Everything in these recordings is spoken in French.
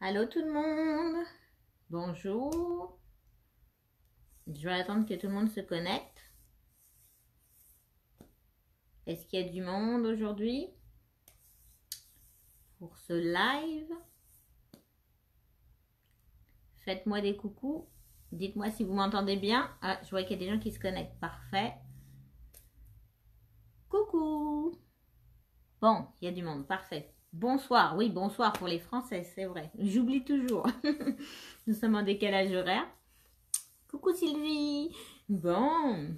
Allô tout le monde. Bonjour. Je vais attendre que tout le monde se connecte. Est-ce qu'il y a du monde aujourd'hui pour ce live? Faites-moi des coucous. Dites-moi si vous m'entendez bien. Ah, je vois qu'il y a des gens qui se connectent. Parfait. Coucou. Bon, il y a du monde. Parfait. Bonsoir. Oui, bonsoir pour les Français, c'est vrai. J'oublie toujours. Nous sommes en décalage horaire. Coucou Sylvie. Bon.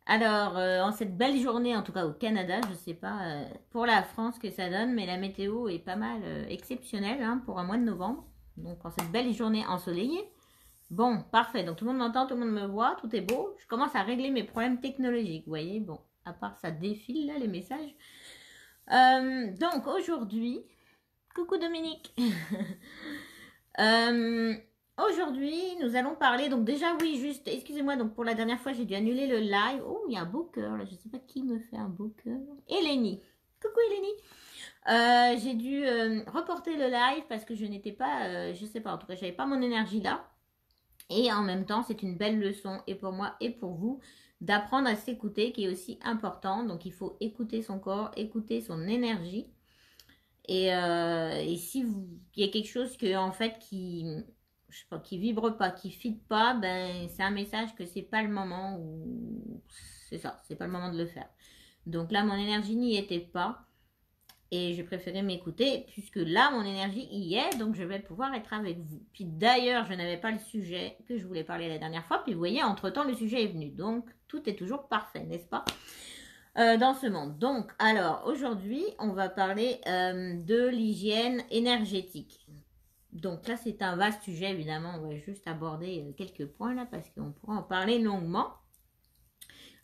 Alors, en cette belle journée, en tout cas au Canada, je ne sais pas pour la France que ça donne, mais la météo est pas mal exceptionnelle hein, pour un mois de novembre. Donc, en cette belle journée ensoleillée. Bon, parfait. Donc, tout le monde m'entend, tout le monde me voit, tout est beau. Je commence à régler mes problèmes technologiques, vous voyez. Bon, à part ça défile là, les messages. Donc, aujourd'hui, coucou Dominique. Aujourd'hui, nous allons parler, donc déjà oui, juste, excusez-moi, donc pour la dernière fois, j'ai dû annuler le live. Oh, il y a un beau cœur, là, je ne sais pas qui me fait un beau cœur. Elénie. Coucou Elénie. J'ai dû reporter le live parce que je n'étais pas, je sais pas, en tout cas, j'avais pas mon énergie là. Et en même temps, c'est une belle leçon, et pour moi et pour vous, d'apprendre à s'écouter, qui est aussi important. Donc, il faut écouter son corps, écouter son énergie. Et si il y a quelque chose que, en fait, je sais pas, qui vibre pas, qui fit pas, ben c'est un message que c'est pas le moment où c'est ça, c'est pas le moment de le faire. Donc là, mon énergie n'y était pas et j'ai préféré m'écouter puisque là, mon énergie y est, donc je vais pouvoir être avec vous. Puis d'ailleurs, je n'avais pas le sujet que je voulais parler la dernière fois, puis vous voyez, entre-temps, le sujet est venu. Donc, tout est toujours parfait, n'est-ce pas? Dans ce monde. Donc, alors, aujourd'hui, on va parler de l'hygiène énergétique. Donc là, c'est un vaste sujet, évidemment. On va juste aborder quelques points là, parce qu'on pourra en parler longuement.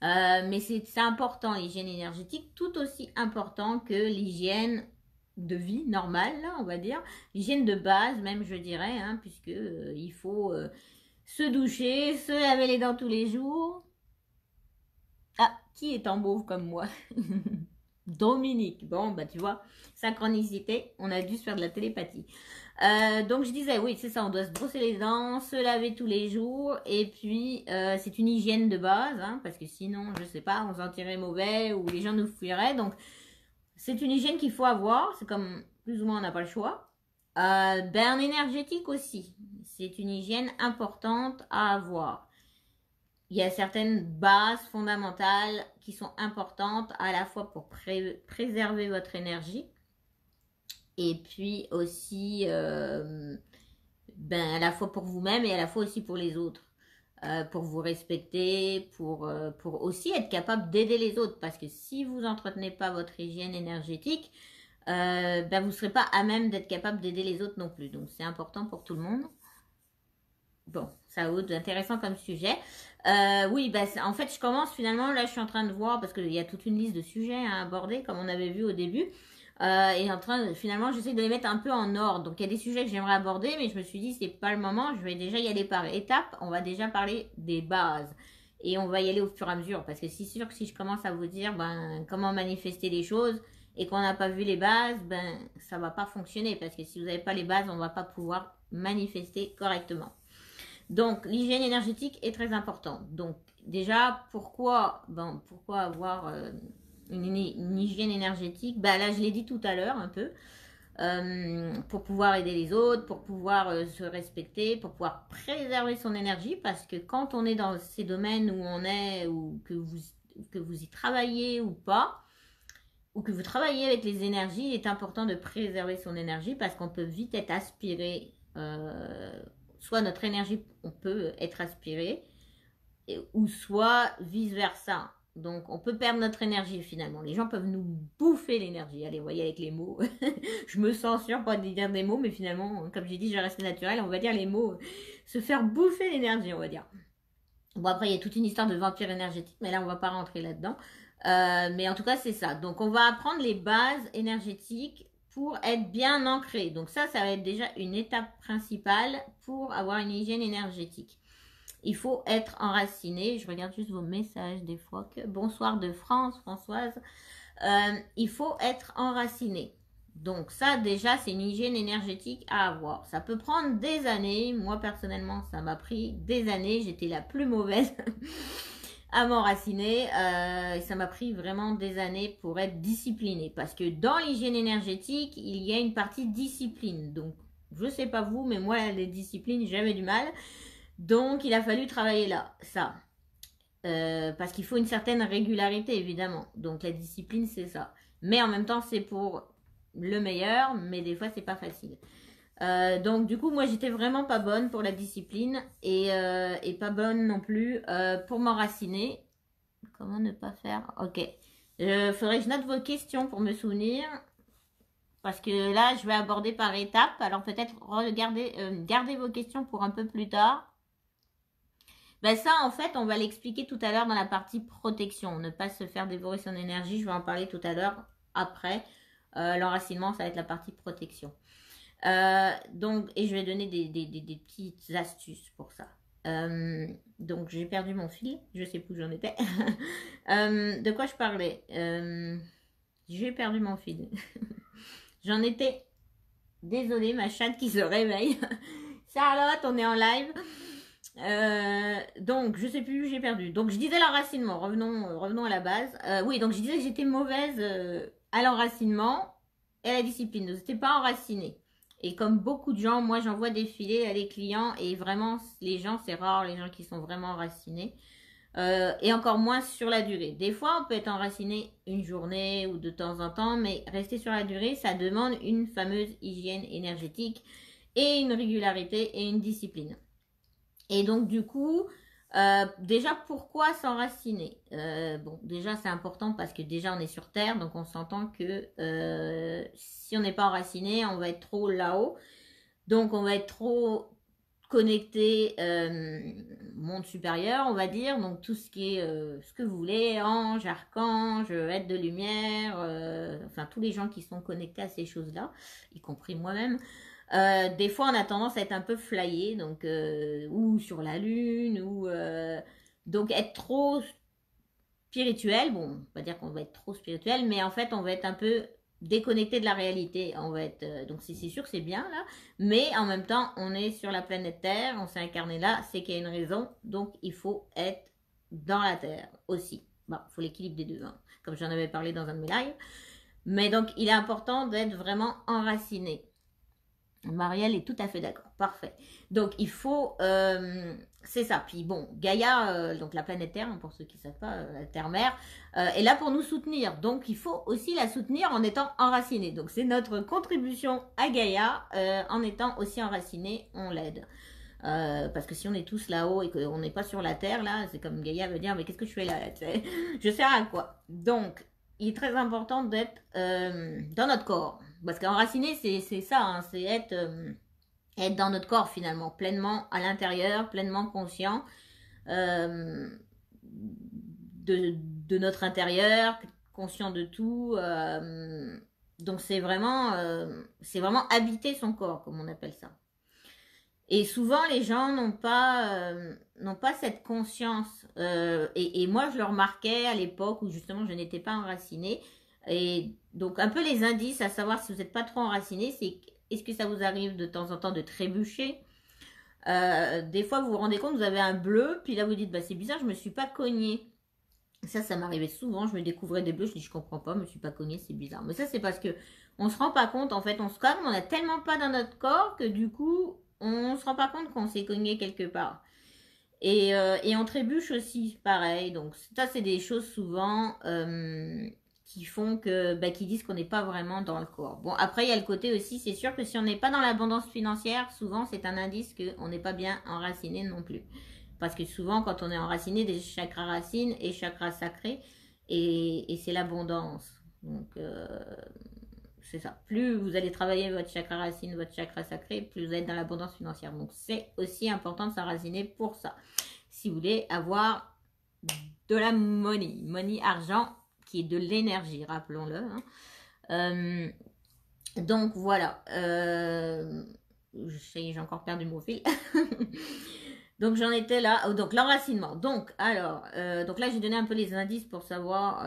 Mais c'est important, l'hygiène énergétique, tout aussi important que l'hygiène de vie normale, là, on va dire. L'hygiène de base, même, je dirais, hein, puisque il faut se doucher, se laver les dents tous les jours. Ah, qui est en mauve comme moi? Dominique. Bon, bah tu vois, synchronicité, on a dû se faire de la télépathie. Donc je disais, oui, c'est ça, on doit se brosser les dents, se laver tous les jours, et puis c'est une hygiène de base, hein, parce que sinon, je sais pas, on s'en tirait mauvais ou les gens nous fuiraient. Donc c'est une hygiène qu'il faut avoir, c'est comme plus ou moins on n'a pas le choix. Ben énergétique aussi, c'est une hygiène importante à avoir. Il y a certaines bases fondamentales qui sont importantes à la fois pour préserver votre énergie et puis aussi à la fois pour vous-même et à la fois aussi pour les autres. Pour vous respecter, pour aussi être capable d'aider les autres. Parce que si vous n'entretenez pas votre hygiène énergétique, vous ne serez pas à même d'être capable d'aider les autres non plus. Donc c'est important pour tout le monde. Bon, ça va être intéressant comme sujet. Oui, en fait, je commence finalement, là, je suis en train de voir, parce qu'il y a toute une liste de sujets à aborder, comme on avait vu au début. Et finalement, j'essaie de les mettre un peu en ordre. Donc, il y a des sujets que j'aimerais aborder, mais je me suis dit, c'est pas le moment, je vais déjà y aller par étapes. On va déjà parler des bases. Et on va y aller au fur et à mesure, parce que c'est sûr que si je commence à vous dire, comment manifester les choses, et qu'on n'a pas vu les bases, ça va pas fonctionner, parce que si vous n'avez pas les bases, on va pas pouvoir manifester correctement. Donc, l'hygiène énergétique est très importante. Donc, déjà, pourquoi avoir une hygiène énergétique? Là, je l'ai dit tout à l'heure un peu. Pour pouvoir aider les autres, pour pouvoir se respecter, pour pouvoir préserver son énergie. Parce que quand on est dans ces domaines où on est, ou que vous y travaillez ou pas, ou que vous travaillez avec les énergies, il est important de préserver son énergie parce qu'on peut vite être aspiré. Soit notre énergie, on peut être aspiré, ou soit vice-versa. Donc, on peut perdre notre énergie finalement. Les gens peuvent nous bouffer l'énergie. Allez, vous voyez avec les mots. Je me censure pas de dire des mots, mais finalement, comme j'ai dit, je reste naturel. On va dire les mots. Se faire bouffer l'énergie, on va dire. Bon, après, il y a toute une histoire de vampire énergétique, mais là, on va pas rentrer là-dedans. Mais en tout cas, c'est ça. Donc, on va apprendre les bases énergétiques pour être bien ancré. Donc ça va être déjà une étape principale pour avoir une hygiène énergétique. Il faut être enraciné. Je regarde juste vos messages des fois. Bonsoir de France, Françoise. Il faut être enraciné. Donc ça, déjà, c'est une hygiène énergétique à avoir. Ça peut prendre des années. Moi, personnellement, ça m'a pris des années. J'étais la plus mauvaise à m'enraciner. Et ça m'a pris vraiment des années pour être disciplinée. Parce que dans l'hygiène énergétique, il y a une partie discipline. Donc, je sais pas vous, mais moi, les disciplines, j'avais du mal. Donc, il a fallu travailler là, ça. Parce qu'il faut une certaine régularité, évidemment. Donc, la discipline, c'est ça. Mais en même temps, c'est pour le meilleur, mais des fois, c'est pas facile. Donc, du coup, moi, j'étais vraiment pas bonne pour la discipline et pas bonne non plus pour m'enraciner. Comment ne pas faire? Ok. Faudrait que je note vos questions pour me souvenir. Parce que là, je vais aborder par étapes. Alors, peut-être garder vos questions pour un peu plus tard. Ben ça, en fait, on va l'expliquer tout à l'heure dans la partie protection. Ne pas se faire dévorer son énergie. Je vais en parler tout à l'heure après. L'enracinement, ça va être la partie protection. Donc, et je vais donner des petites astuces pour ça. Donc, j'ai perdu mon fil. Je sais plus où j'en étais. De quoi je parlais? J'ai perdu mon fil. J'en étais... Désolée, ma chatte qui se réveille. Charlotte, on est en live. Donc, je sais plus, j'ai perdu. Donc, je disais l'enracinement. Revenons à la base. Oui, donc je disais que j'étais mauvaise à l'enracinement et à la discipline. Donc, j'étais pas enracinée. Et comme beaucoup de gens, moi, j'en vois défiler à les clients. Et vraiment, les gens, c'est rare, les gens qui sont vraiment enracinés. Et encore moins sur la durée. Des fois, on peut être enraciné une journée ou de temps en temps, mais rester sur la durée, ça demande une fameuse hygiène énergétique et une régularité et une discipline. Et donc, du coup, déjà, pourquoi s'enraciner? Bon, déjà, c'est important parce que déjà, on est sur Terre, donc on s'entend que si on n'est pas enraciné, on va être trop là-haut. Donc, on va être trop connecté monde supérieur, on va dire. Donc, tout ce qui est, ce que vous voulez, ange, archange, être de lumière, enfin, tous les gens qui sont connectés à ces choses-là, y compris moi-même. Des fois, on a tendance à être un peu flyé, donc ou sur la lune, ou donc être trop spirituel. Bon, on va pas dire qu'on va être trop spirituel, mais en fait, on va être un peu déconnecté de la réalité. On va être donc c'est sûr que c'est bien là, mais en même temps, on est sur la planète Terre, on s'est incarné là, c'est qu'il y a une raison, donc il faut être dans la Terre aussi. Bon, il faut l'équilibre des deux, hein, comme j'en avais parlé dans un de mes lives. Mais donc, il est important d'être vraiment enraciné. Marielle est tout à fait d'accord, parfait. Donc il faut, c'est ça. Puis bon, Gaïa, donc la planète Terre, pour ceux qui ne savent pas, la Terre-Mère, est là pour nous soutenir. Donc il faut aussi la soutenir en étant enraciné. Donc c'est notre contribution à Gaïa, en étant aussi enraciné, on l'aide. Parce que si on est tous là-haut et qu'on n'est pas sur la Terre, là, c'est comme Gaïa veut dire, mais qu'est-ce que je fais là? Je sers à quoi? Donc, il est très important d'être dans notre corps. Parce qu'enraciner, c'est ça, hein, c'est être dans notre corps finalement, pleinement à l'intérieur, pleinement conscient de notre intérieur, conscient de tout. Donc c'est vraiment habiter son corps, comme on appelle ça. Et souvent, les gens n'ont pas cette conscience. Et moi, je le remarquais à l'époque où justement je n'étais pas enracinée. Et donc, un peu les indices à savoir si vous n'êtes pas trop enraciné, c'est est-ce que ça vous arrive de temps en temps de trébucher? Des fois, vous vous rendez compte, vous avez un bleu, puis là, vous dites, bah, c'est bizarre, je ne me suis pas cognée. Ça m'arrivait souvent, je me découvrais des bleus, je dis, je comprends pas, je me suis pas cognée, c'est bizarre. Mais ça, c'est parce que on se rend pas compte, en fait, on a tellement pas dans notre corps que du coup, on se rend pas compte qu'on s'est cogné quelque part. Et on trébuche aussi, pareil. Donc ça, c'est des choses souvent qui font que, qui disent qu'on n'est pas vraiment dans le corps. Bon, après, il y a le côté aussi, c'est sûr que si on n'est pas dans l'abondance financière, souvent, c'est un indice qu'on n'est pas bien enraciné non plus. Parce que souvent, quand on est enraciné, des chakras racines et chakras sacrés, et c'est l'abondance. Donc, c'est ça. Plus vous allez travailler votre chakra racine, votre chakra sacré, plus vous êtes dans l'abondance financière. Donc, c'est aussi important de s'enraciner pour ça. Si vous voulez avoir de la money, argent, qui est de l'énergie, rappelons-le. Hein. Donc, voilà. J'ai encore perdu mon fil. Donc j'en étais là. Oh, donc l'enracinement. Donc alors, donc là j'ai donné un peu les indices pour savoir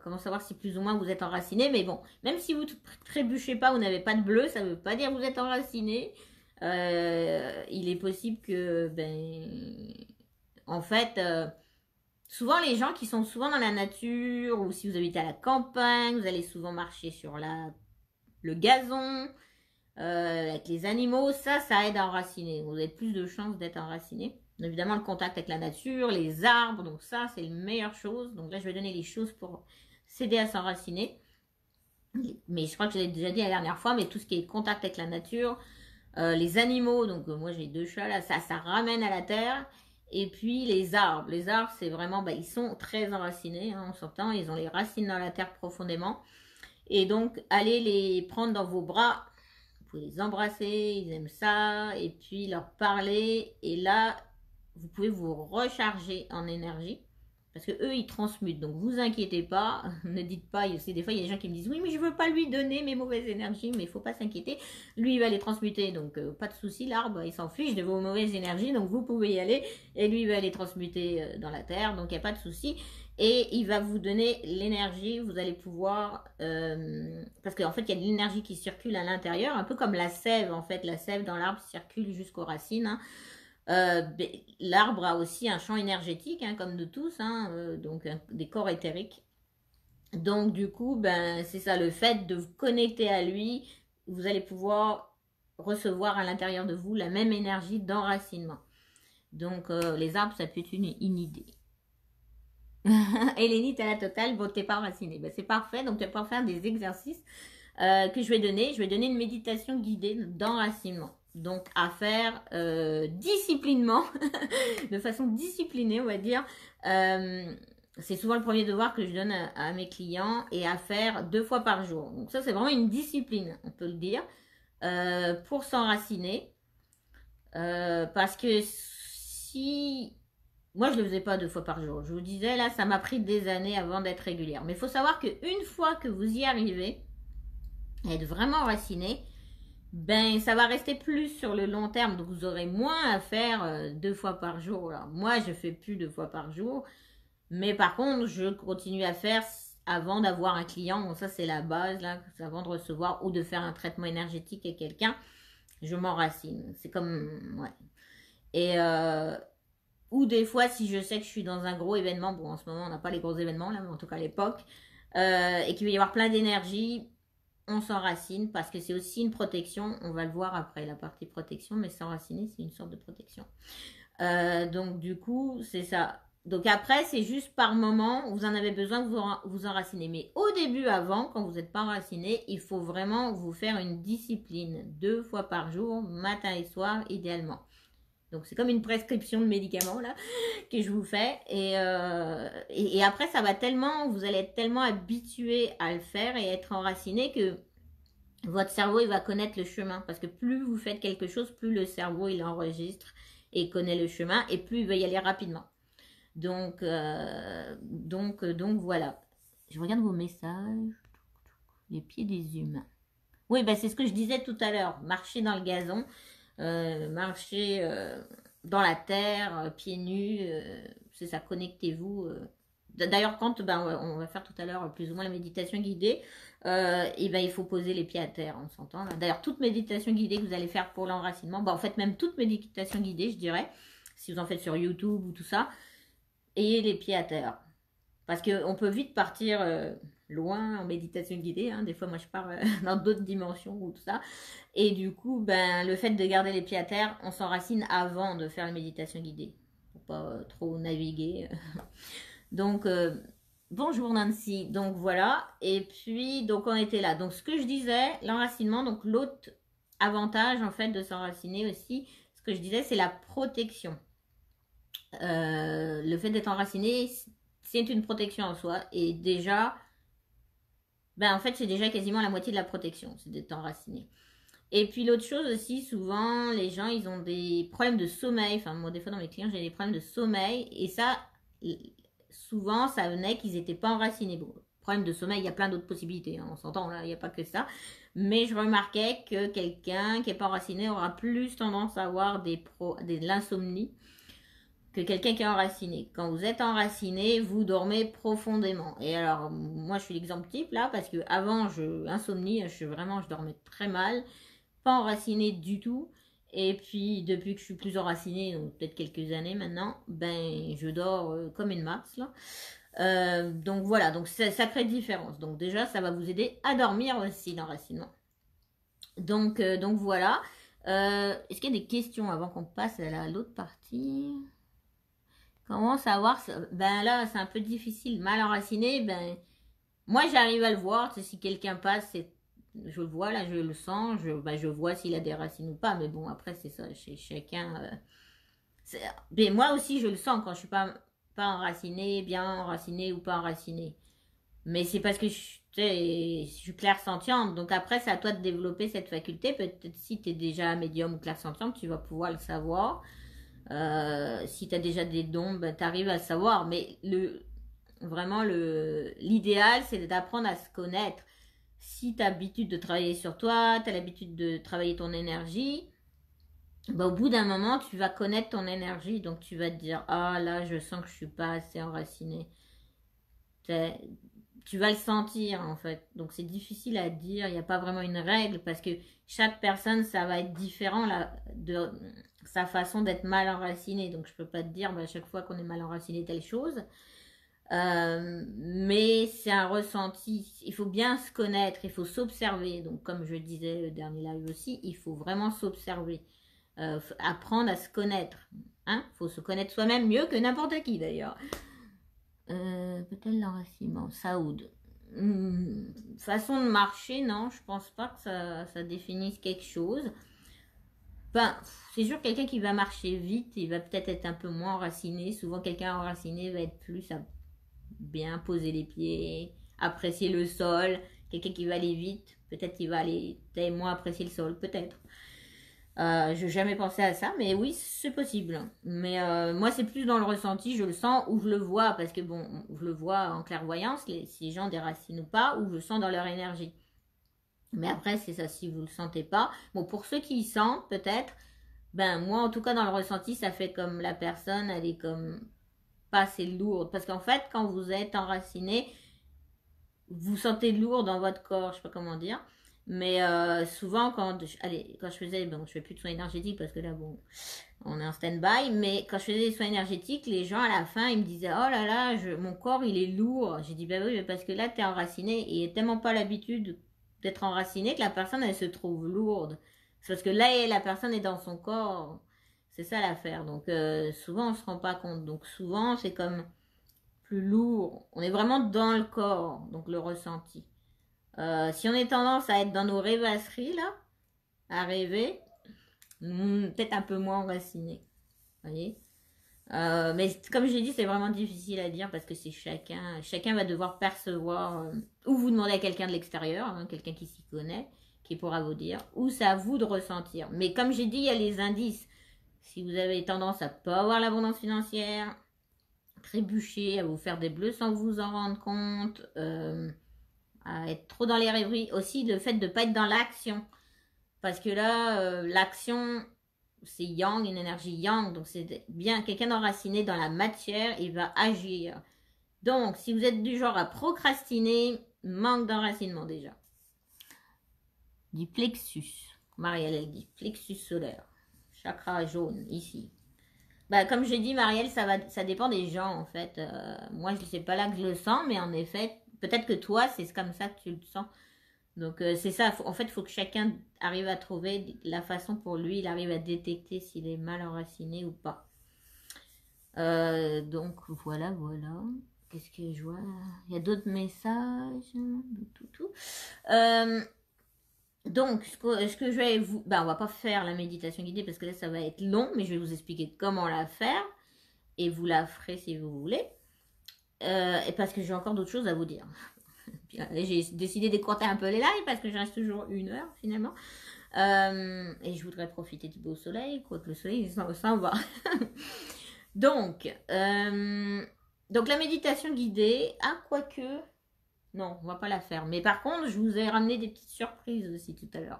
comment savoir si plus ou moins vous êtes enraciné. Mais bon, même si vous trébuchez pas, vous n'avez pas de bleu, ça ne veut pas dire que vous êtes enraciné. Il est possible que, en fait, souvent les gens qui sont souvent dans la nature ou si vous habitez à la campagne, vous allez souvent marcher sur le gazon. Avec les animaux, ça aide à enraciner. Vous avez plus de chances d'être enraciné. Évidemment, le contact avec la nature, les arbres, donc ça, c'est la meilleure chose. Donc là, je vais donner les choses pour s'aider à s'enraciner. Mais je crois que je l'ai déjà dit la dernière fois, mais tout ce qui est contact avec la nature, les animaux, donc moi j'ai 2 chats là, ça ramène à la terre. Et puis les arbres, c'est vraiment, ils sont très enracinés, hein, on s'entend, ils ont les racines dans la terre profondément. Et donc, allez les prendre dans vos bras. Vous pouvez les embrasser, ils aiment ça, et puis leur parler. Et là, vous pouvez vous recharger en énergie. Parce que eux, ils transmutent. Donc, vous inquiétez pas. Ne dites pas. Des fois, il y a des gens qui me disent oui, mais je veux pas lui donner mes mauvaises énergies. Mais il faut pas s'inquiéter. Lui, il va les transmuter. Donc, pas de souci. L'arbre, il s'en fiche de vos mauvaises énergies. Donc, vous pouvez y aller. Et lui, il va les transmuter dans la terre. Donc, il n'y a pas de souci. Et il va vous donner l'énergie. Vous allez pouvoir... parce qu'en fait, il y a de l'énergie qui circule à l'intérieur. Un peu comme la sève. En fait, la sève dans l'arbre circule jusqu'aux racines. Hein. L'arbre a aussi un champ énergétique, hein, comme de tous, hein, donc des corps éthériques. Donc du coup, c'est ça, le fait de vous connecter à lui, vous allez pouvoir recevoir à l'intérieur de vous la même énergie d'enracinement. Donc les arbres, ça peut être une idée. Hélénie, t'as la totale, bon, t'es pas enraciné. C'est parfait, donc tu vas pouvoir faire des exercices que je vais donner. Je vais donner une méditation guidée d'enracinement. Donc, à faire disciplinement, de façon disciplinée, on va dire. C'est souvent le premier devoir que je donne à mes clients et à faire 2 fois par jour. Donc, ça, c'est vraiment une discipline, on peut le dire, pour s'enraciner. Parce que si... Moi, je ne le faisais pas 2 fois par jour. Je vous disais, là, ça m'a pris des années avant d'être régulière. Mais il faut savoir qu'une fois que vous y arrivez, à être vraiment enraciné, ça va rester plus sur le long terme. Donc, vous aurez moins à faire 2 fois par jour. Alors, moi, je fais plus 2 fois par jour. Mais par contre, je continue à faire avant d'avoir un client. Bon, ça, c'est la base, là. Avant de recevoir ou de faire un traitement énergétique à quelqu'un, je m'enracine. C'est comme... Ouais. Et... ou des fois, si je sais que je suis dans un gros événement, bon, en ce moment, on n'a pas les gros événements, là, mais en tout cas à l'époque, et qu'il va y avoir plein d'énergie, on s'enracine parce que c'est aussi une protection. On va le voir après, la partie protection, mais s'enraciner, c'est une sorte de protection. Donc, du coup, c'est ça. Donc, après, c'est juste par moment, vous en avez besoin, vous enracinez. Mais au début, avant, quand vous n'êtes pas enraciné, il faut vraiment vous faire une discipline 2 fois par jour, matin et soir, idéalement. Donc, c'est comme une prescription de médicaments, là, que je vous fais. Et après, ça va tellement, vous allez être tellement habitué à le faire et être enraciné que votre cerveau, il va connaître le chemin. Parce que plus vous faites quelque chose, plus le cerveau, il enregistre et connaît le chemin. Et plus il va y aller rapidement. Donc voilà. Je regarde vos messages. Les pieds des humains. Oui, c'est ce que je disais tout à l'heure. Marcher dans le gazon. Marcher dans la terre, pieds nus, c'est ça, connectez-vous. D'ailleurs, quand on va faire tout à l'heure plus ou moins la méditation guidée, il faut poser les pieds à terre, on s'entend. D'ailleurs, toute méditation guidée que vous allez faire pour l'enracinement, en fait, même toute méditation guidée, je dirais, si vous en faites sur YouTube ou tout ça, ayez les pieds à terre. Parce qu'on peut vite partir loin en méditation guidée. Hein. Des fois, moi, je pars dans d'autres dimensions ou tout ça. Et du coup, le fait de garder les pieds à terre, on s'enracine avant de faire la méditation guidée. Pour pas trop naviguer. Donc, bonjour Nancy. Donc, voilà. Et puis, donc, on était là. Donc, ce que je disais, l'enracinement, donc l'autre avantage, en fait, de s'enraciner aussi, ce que je disais, c'est la protection. Le fait d'être enraciné, c'est une protection en soi. Et déjà, en fait, c'est déjà quasiment la moitié de la protection, c'est d'être enraciné. Et puis l'autre chose aussi, souvent, les gens, ils ont des problèmes de sommeil. Enfin, moi, des fois, dans mes clients, j'ai des problèmes de sommeil. Et ça, souvent, ça venait qu'ils n'étaient pas enracinés. Bon, problème de sommeil, il y a plein d'autres possibilités. Hein, on s'entend, là, il n'y a pas que ça. Mais je remarquais que quelqu'un qui n'est pas enraciné aura plus tendance à avoir de l'insomnie. que quelqu'un qui est enraciné. Quand vous êtes enraciné, vous dormez profondément. Et alors, moi, je suis l'exemple type là, parce que avant, insomnie, je dormais très mal, pas enraciné du tout. Et puis, depuis que je suis plus enracinée, donc peut-être quelques années maintenant, ben, je dors comme une max là. Donc voilà, donc ça crée différence. Donc déjà, ça va vous aider à dormir aussi, l'enracinement. Donc voilà. Est-ce qu'il y a des questions avant qu'on passe à l'autre partie? Comment savoir Ben là, c'est un peu difficile. Mal enraciné, ben moi j'arrive à le voir. Si quelqu'un passe, je le vois là, je le sens, je vois s'il a des racines ou pas. Mais bon, après c'est ça, chez chacun. Mais moi aussi je le sens quand je suis pas enraciné, bien enraciné ou pas enraciné. Mais c'est parce que je suis clairsentiente. Donc après, c'est à toi de développer cette faculté. Peut-être si tu es déjà médium ou clairsentiente, tu vas pouvoir le savoir. Si tu as déjà des dons, ben, tu arrives à le savoir. Mais vraiment, l'idéal, c'est d'apprendre à se connaître. Si tu as l'habitude de travailler sur toi, tu as l'habitude de travailler ton énergie, ben, au bout d'un moment, tu vas connaître ton énergie. Donc tu vas te dire, ah là, je sens que je suis pas assez enracinée. Tu vas le sentir en fait. Donc c'est difficile à dire, il n'y a pas vraiment une règle parce que chaque personne, ça va être différent là, de sa façon d'être mal enracinée. Donc je peux pas te dire à chaque fois qu'on est mal enraciné telle chose. Mais c'est un ressenti. Il faut bien se connaître, il faut s'observer. Donc comme je disais le dernier live aussi, il faut vraiment s'observer. Apprendre à se connaître. Hein? Il faut se connaître soi-même mieux que n'importe qui d'ailleurs. Peut-être l'enracinement, Saoud. Façon de marcher, non, je pense pas que ça définisse quelque chose. Ben, c'est sûr, quelqu'un qui va marcher vite, il va peut-être être un peu moins enraciné. Souvent, quelqu'un enraciné va être plus à bien poser les pieds, apprécier le sol. Quelqu'un qui va aller vite, peut-être qu'il va aller moins apprécier le sol, peut-être. Je n'ai jamais pensé à ça, mais oui, c'est possible. Mais moi, c'est plus dans le ressenti, je le sens ou je le vois, parce que bon, je le vois en clairvoyance, si les gens déracinent ou pas, ou je le sens dans leur énergie. Mais après, c'est ça, si vous ne le sentez pas. Bon, pour ceux qui y sentent, peut-être, ben moi, en tout cas, dans le ressenti, ça fait comme la personne, elle est comme pas assez lourde. Parce qu'en fait, quand vous êtes enraciné, vous sentez lourd dans votre corps, je sais pas comment dire. Mais souvent, quand je faisais, bon, je fais plus de soins énergétiques parce que là, bon, on est en stand-by, mais quand je faisais des soins énergétiques, les gens à la fin, ils me disaient, oh là là, mon corps, il est lourd. J'ai dit, bah oui, mais parce que là, tu es enraciné et il n'y a tellement pas l'habitude d'être enraciné que la personne, elle se trouve lourde. C'est parce que là, la personne est dans son corps. C'est ça l'affaire. Donc, souvent, on se rend pas compte. Donc, souvent, c'est comme plus lourd. On est vraiment dans le corps, donc le ressenti. Si on est tendance à être dans nos rêvasseries, là, à rêver, peut-être un peu moins enraciné. Voyez. Mais comme j'ai dit, c'est vraiment difficile à dire parce que c'est chacun va devoir percevoir, ou vous demandez à quelqu'un de l'extérieur, hein, quelqu'un qui s'y connaît, qui pourra vous dire, ou c'est à vous de ressentir. Mais comme j'ai dit, il y a les indices. Si vous avez tendance à pas avoir l'abondance financière, trébucher, à vous faire des bleus sans vous en rendre compte, à être trop dans les rêveries. Aussi, le fait de ne pas être dans l'action. Parce que là, l'action, c'est yang, une énergie yang. Donc, c'est bien quelqu'un d'enraciné dans la matière, il va agir. Donc, si vous êtes du genre à procrastiner, manque d'enracinement déjà. Du plexus. Marielle, elle dit plexus solaire. Chakra jaune, ici. Bah, comme je dis, Marielle, ça dépend des gens, en fait. Moi, je ne sais pas là que je le sens, mais en effet, peut-être que toi, c'est comme ça que tu le sens. Donc, c'est ça. En fait, il faut que chacun arrive à trouver la façon pour lui, il arrive à détecter s'il est mal enraciné ou pas. Donc, voilà. Qu'est-ce que je vois? Il y a d'autres messages. Donc, ce que je vais vous... Ben, on va pas faire la méditation guidée parce que là, ça va être long, mais je vais vous expliquer comment la faire. Et vous la ferez si vous voulez. Et parce que j'ai encore d'autres choses à vous dire. J'ai décidé d'écourter un peu les lives parce que je reste toujours 1 heure finalement. Et je voudrais profiter du beau soleil, quoique le soleil s'en va. Donc la méditation guidée, quoique... Non, on va pas la faire. Mais par contre, je vous ai ramené des petites surprises aussi tout à l'heure.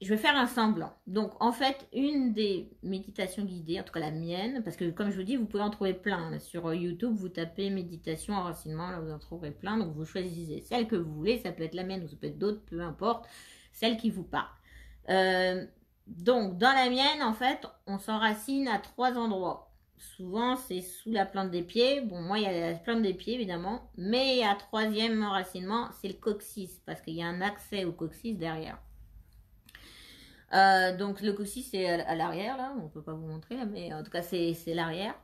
je vais faire un semblant. Donc, en fait, une des méditations guidées, en tout cas la mienne, parce que comme je vous dis, vous pouvez en trouver plein. Sur YouTube, vous tapez méditation, enracinement, là vous en trouverez plein. Donc, vous choisissez celle que vous voulez. Ça peut être la mienne ou ça peut être d'autres, peu importe. Celle qui vous parle. Donc, dans la mienne, en fait, on s'enracine à 3 endroits. Souvent, c'est sous la plante des pieds. Bon, moi, il y a la plante des pieds, évidemment. Mais à 3e enracinement, c'est le coccyx, parce qu'il y a un accès au coccyx derrière. Donc le coccyx c'est à l'arrière là, on peut pas vous montrer là, mais en tout cas c'est l'arrière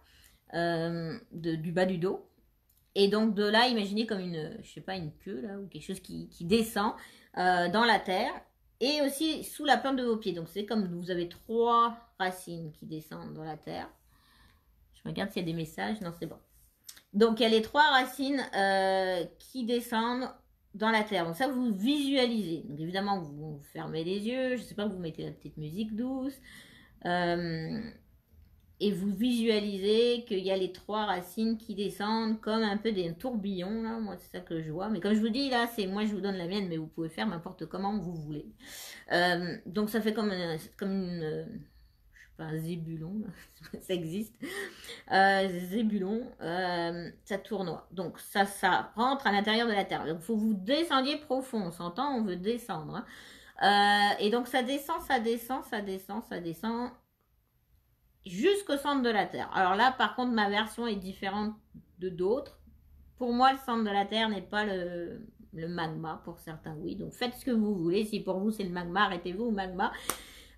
du bas du dos. Et donc de là, imaginez comme une, je sais pas, une queue là ou quelque chose qui descend dans la terre et aussi sous la plante de vos pieds. Donc c'est comme vous avez 3 racines qui descendent dans la terre. Je regarde s'il y a des messages, non c'est bon. Donc il y a les 3 racines qui descendent dans la terre. Donc ça, vous visualisez. Donc évidemment, vous fermez les yeux. Je sais pas, vous mettez la petite musique douce. Et vous visualisez qu'il y a les 3 racines qui descendent comme un peu des tourbillons. Là. Moi, c'est ça que je vois. Mais comme je vous dis, là, c'est moi, je vous donne la mienne, mais vous pouvez faire n'importe comment vous voulez. Donc ça fait comme une... un zébulon, ça existe, zébulon, ça tournoie. Donc ça rentre à l'intérieur de la terre. Donc il faut que vous descendiez profond, on s'entend, on veut descendre. Hein. Et donc ça descend, ça descend, ça descend, ça descend jusqu'au centre de la terre. Alors là, par contre, ma version est différente de d'autres. Pour moi, le centre de la terre n'est pas le magma, pour certains, oui. Donc faites ce que vous voulez. Si pour vous c'est le magma, arrêtez-vous au magma.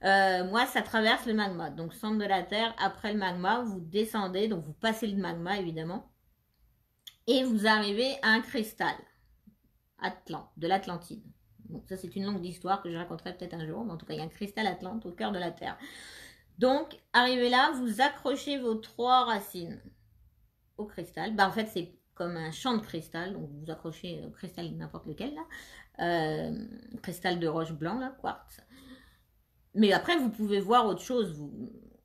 Moi, ça traverse le magma. Donc, centre de la Terre, après le magma, vous descendez. Donc, vous passez le magma, évidemment. Et vous arrivez à un cristal de l'Atlantide. Donc, ça, c'est une longue histoire que je raconterai peut-être un jour. Mais en tout cas, il y a un cristal Atlante au cœur de la Terre. Donc, arrivez là, vous accrochez vos 3 racines au cristal. En fait, c'est comme un champ de cristal. Donc, vous accrochez au cristal n'importe lequel, là. Cristal de roche blanc, là, quartz. Mais après, vous pouvez voir autre chose.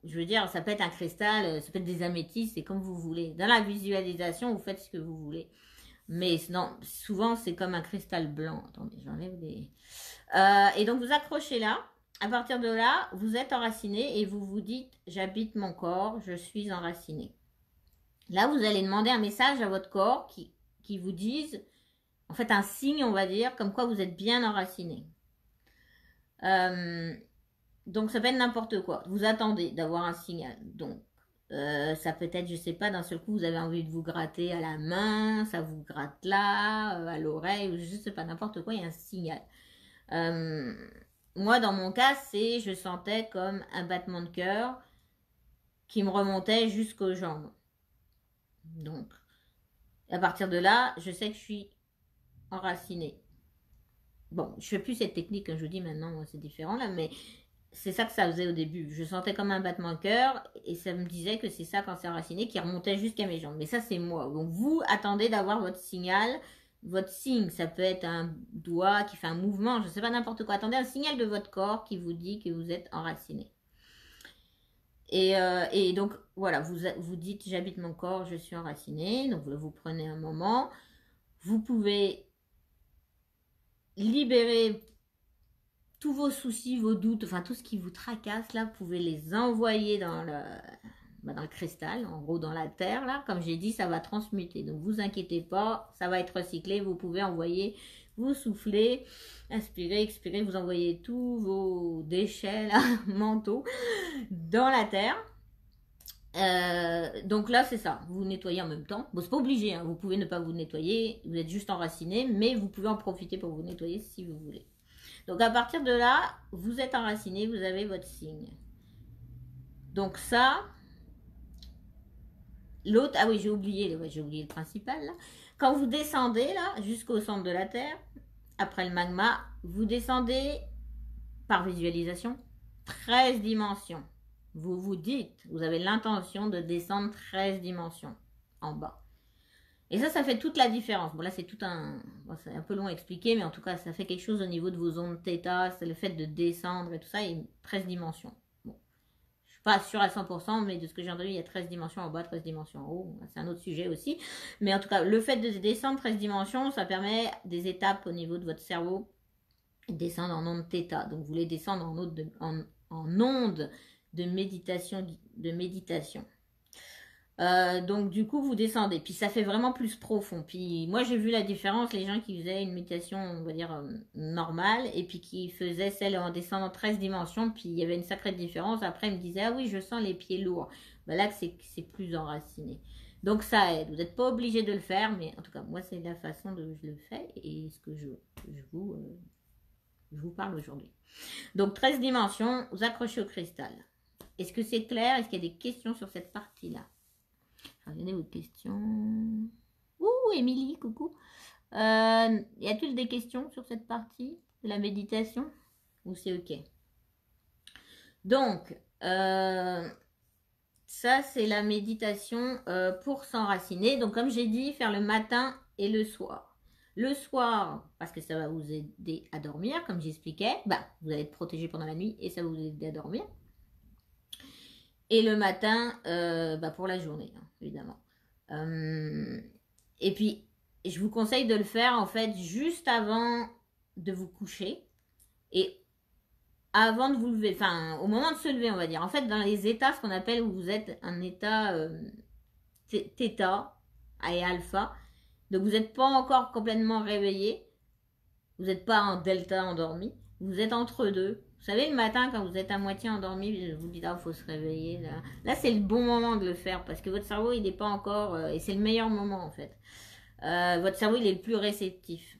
Je veux dire, ça peut être un cristal, ça peut être des améthystes, c'est comme vous voulez. Dans la visualisation, vous faites ce que vous voulez. Mais non, souvent, c'est comme un cristal blanc. Attendez, j'enlève des... et donc, vous accrochez là. À partir de là, vous êtes enraciné et vous vous dites, j'habite mon corps, je suis enraciné. Là, vous allez demander un message à votre corps qui vous dise, en fait, un signe, on va dire, comme quoi vous êtes bien enraciné. Donc, ça peut être n'importe quoi. Vous attendez d'avoir un signal. Donc, ça peut être, je sais pas, d'un seul coup, vous avez envie de vous gratter à la main, ça vous gratte là, à l'oreille, je sais pas, n'importe quoi, il y a un signal. Moi, dans mon cas, je sentais comme un battement de cœur qui me remontait jusqu'aux jambes. Donc, à partir de là, je sais que je suis enracinée. Bon, je fais plus cette technique, comme je vous dis maintenant, c'est différent là, mais c'est ça que ça faisait au début. Je sentais comme un battement de cœur et ça me disait que c'est ça quand c'est enraciné qui remontait jusqu'à mes jambes. Mais ça, c'est moi. Donc, vous attendez d'avoir votre signal, votre signe. Ça peut être un doigt qui fait un mouvement, je ne sais pas, n'importe quoi. Attendez un signal de votre corps qui vous dit que vous êtes enraciné. Et donc, voilà, vous dites j'habite mon corps, je suis enraciné. Donc, vous prenez un moment. Vous pouvez libérer tous vos soucis, vos doutes, enfin tout ce qui vous tracasse là, vous pouvez les envoyer dans le cristal, en gros dans la terre là. Comme j'ai dit, ça va transmuter. Donc vous inquiétez pas, ça va être recyclé. Vous pouvez envoyer, vous soufflez, inspirez, expirez, vous envoyez tous vos déchets là, mentaux dans la terre. Donc là c'est ça, vous nettoyez en même temps. Bon, c'est pas obligé, hein. Vous pouvez ne pas vous nettoyer, vous êtes juste enraciné, mais vous pouvez en profiter pour vous nettoyer si vous voulez. Donc à partir de là, vous êtes enraciné, vous avez votre signe. Donc ça, l'autre, ah oui, j'ai oublié le principal là. Quand vous descendez là, jusqu'au centre de la Terre, après le magma, vous descendez par visualisation 13 dimensions. Vous vous dites, vous avez l'intention de descendre 13 dimensions en bas. Et ça fait toute la différence. Bon, là, c'est c'est un peu long à expliquer, mais en tout cas, ça fait quelque chose au niveau de vos ondes θ, c'est le fait de descendre et tout ça, et 13 dimensions. Bon, je suis pas sûre à 100%, mais de ce que j'ai entendu, il y a 13 dimensions en bas, 13 dimensions en haut. C'est un autre sujet aussi. Mais en tout cas, le fait de descendre 13 dimensions, ça permet des étapes au niveau de votre cerveau descendre en onde θ. Donc, vous voulez descendre en onde de méditation. Donc, du coup, vous descendez. Puis, ça fait vraiment plus profond. Puis, moi, j'ai vu la différence, les gens qui faisaient une méditation, on va dire, normale, et puis qui faisaient celle en descendant 13 dimensions. Puis, il y avait une sacrée différence. Après, ils me disaient, ah oui, je sens les pieds lourds. Ben là, c'est plus enraciné. Donc, ça aide. Vous n'êtes pas obligé de le faire, mais en tout cas, moi, c'est la façon dont je le fais et ce que je vous parle aujourd'hui. Donc, 13 dimensions, vous accrochez au cristal. Est-ce que c'est clair? Est-ce qu'il y a des questions sur cette partie-là? Regardez vos questions. Ouh, Émilie, coucou. Y a-t-il des questions sur cette partie de la méditation? Ou c'est OK? Donc, ça, c'est la méditation pour s'enraciner. Donc, comme j'ai dit, faire le matin et le soir. Le soir, parce que ça va vous aider à dormir, comme j'expliquais. Bah, vous allez être protégé pendant la nuit et ça va vous aider à dormir. Et le matin, pour la journée, hein, évidemment. Et puis, je vous conseille de le faire, en fait, juste avant de vous coucher. Et avant de vous lever, enfin, au moment de se lever, on va dire. En fait, dans les états, ce qu'on appelle, où vous êtes un état θ et alpha. Donc, vous n'êtes pas encore complètement réveillé. Vous n'êtes pas en delta endormi. Vous êtes entre deux. Vous savez, le matin, quand vous êtes à moitié endormi, vous dites, ah, il faut se réveiller. Là c'est le bon moment de le faire parce que votre cerveau, il n'est pas encore... et c'est le meilleur moment, en fait. Votre cerveau, il est le plus réceptif.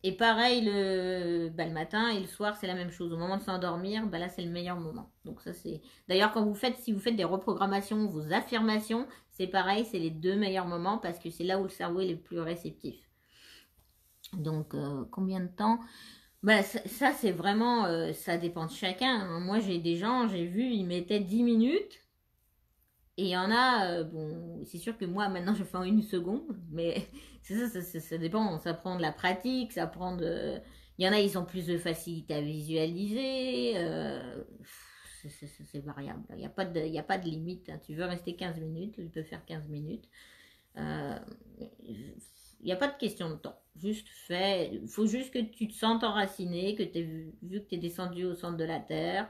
Et pareil, le matin et le soir, c'est la même chose. Au moment de s'endormir, là, c'est le meilleur moment. Donc ça, c'est... D'ailleurs, si vous faites des reprogrammations, vos affirmations, c'est pareil, c'est les deux meilleurs moments parce que c'est là où le cerveau est le plus réceptif. Donc, combien de temps? Ça c'est vraiment, ça dépend de chacun. Hein. Moi, j'ai des gens, j'ai vu, ils mettaient 10 minutes. Et il y en a, bon, c'est sûr que moi, maintenant, je fais en 1 seconde. Mais ça dépend. Ça prend de la pratique, ça prend de... Il y en a, ils ont plus de facilité à visualiser. C'est variable. Il n'y a pas de limite. Hein. Tu veux rester 15 minutes, tu peux faire 15 minutes. Il n'y a pas de question de temps. Juste fais. Il faut juste que tu te sentes enraciné, que tu aies vu que tu es descendu au centre de la Terre,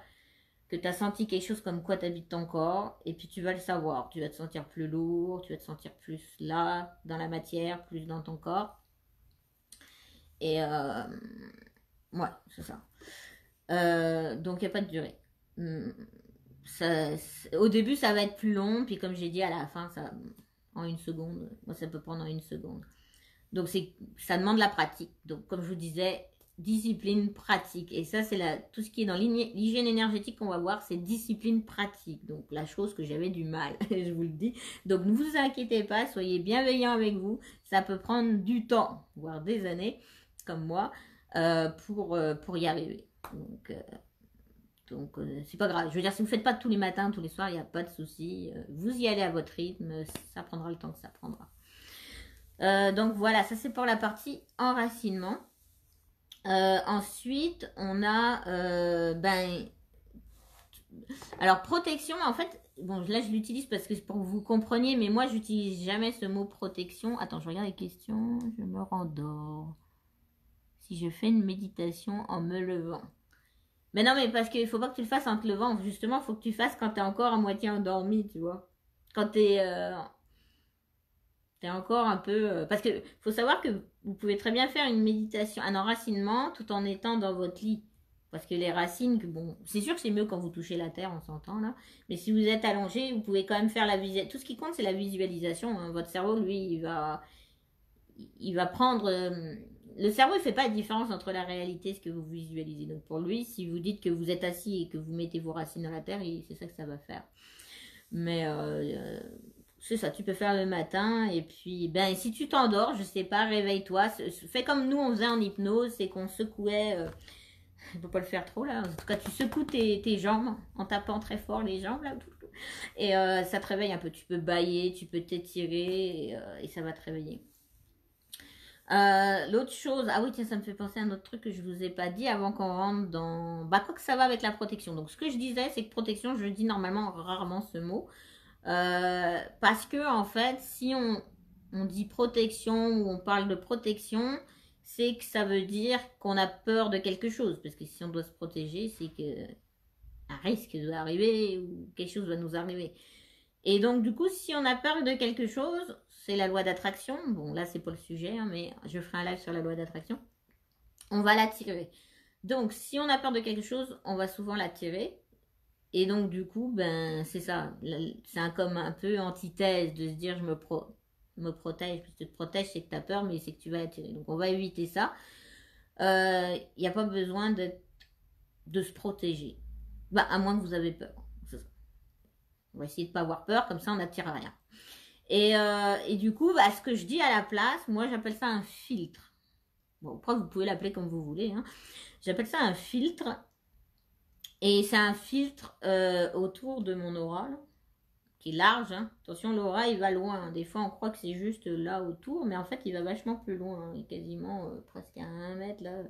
que tu as senti quelque chose comme quoi tu habites ton corps, et puis tu vas le savoir. Tu vas te sentir plus lourd, tu vas te sentir plus là, dans la matière, plus dans ton corps. Et ouais, c'est ça. Donc, il n'y a pas de durée. Au début, ça va être plus long, puis comme j'ai dit, à la fin, en 1 seconde, moi, ça peut prendre en 1 seconde. Donc, ça demande la pratique. Donc, comme je vous disais, discipline, pratique. Et ça, c'est tout ce qui est dans l'hygiène énergétique qu'on va voir, c'est discipline, pratique. Donc, la chose que j'avais du mal, je vous le dis. Donc, ne vous inquiétez pas, soyez bienveillants avec vous. Ça peut prendre du temps, voire des années, comme moi, pour y arriver. Donc, c'est pas grave. Je veux dire, si vous ne faites pas tous les matins, tous les soirs, il n'y a pas de souci. Vous y allez à votre rythme. Ça prendra le temps que ça prendra. Donc voilà, ça c'est pour la partie enracinement. Ensuite, on a alors protection, en fait, bon là je l'utilise parce que c'est pour que vous compreniez, mais moi j'utilise jamais ce mot protection. Attends, je regarde les questions, je me rendors. Si je fais une méditation en me levant. Mais non, mais parce qu'il faut pas que tu le fasses en te levant, justement, il faut que tu le fasses quand tu es encore à moitié endormi, tu vois. Quand tu es... encore un peu... parce que faut savoir que vous pouvez très bien faire une méditation, un enracinement, tout en étant dans votre lit. Parce que les racines, bon, c'est sûr que c'est mieux quand vous touchez la terre, on s'entend là. Mais si vous êtes allongé, vous pouvez quand même faire la visualisation. Tout ce qui compte, c'est la visualisation. Hein. Votre cerveau, lui, il va prendre... le cerveau, il ne fait pas de différence entre la réalité et ce que vous visualisez. Donc pour lui, si vous dites que vous êtes assis et que vous mettez vos racines dans la terre, c'est ça que ça va faire. Mais... c'est ça, tu peux faire le matin et puis, si tu t'endors, je sais pas, réveille-toi. Fais comme nous, on faisait en hypnose, c'est qu'on secouait, il ne faut pas le faire trop là, en tout cas, tu secoues tes jambes en tapant très fort les jambes là, et ça te réveille un peu. Tu peux bâiller, tu peux t'étirer et ça va te réveiller. L'autre chose, ah oui, tiens, ça me fait penser à un autre truc que je vous ai pas dit avant qu'on rentre dans... quoi que ça va avec la protection. Donc, ce que je disais, c'est que protection, je dis normalement rarement ce mot. Parce que en fait, si on dit protection ou on parle de protection, c'est que ça veut dire qu'on a peur de quelque chose. Parce que si on doit se protéger, c'est que un risque doit arriver ou quelque chose va nous arriver. Et donc, du coup, si on a peur de quelque chose, c'est la loi d'attraction. Bon, là, c'est pas le sujet, hein, mais je ferai un live sur la loi d'attraction. On va l'attirer. Donc, si on a peur de quelque chose, on va souvent l'attirer. Et donc, du coup, ben, c'est ça. C'est comme un peu antithèse de se dire je me protège. Parce que tu te protèges, c'est que tu as peur, mais c'est que tu vas l'attirer. Donc, on va éviter ça. Il n'y a pas besoin de se protéger. Bah, à moins que vous avez peur. On va essayer de ne pas avoir peur, comme ça on n'attire rien. Et du coup, bah, ce que je dis à la place, moi j'appelle ça un filtre. Bon, après vous pouvez l'appeler comme vous voulez. Hein. J'appelle ça un filtre. Et c'est un filtre autour de mon aura, là, qui est large. Hein. Attention, l'aura il va loin. Des fois on croit que c'est juste là autour, mais en fait il va vachement plus loin. Hein. Il est quasiment presque à 1 mètre là,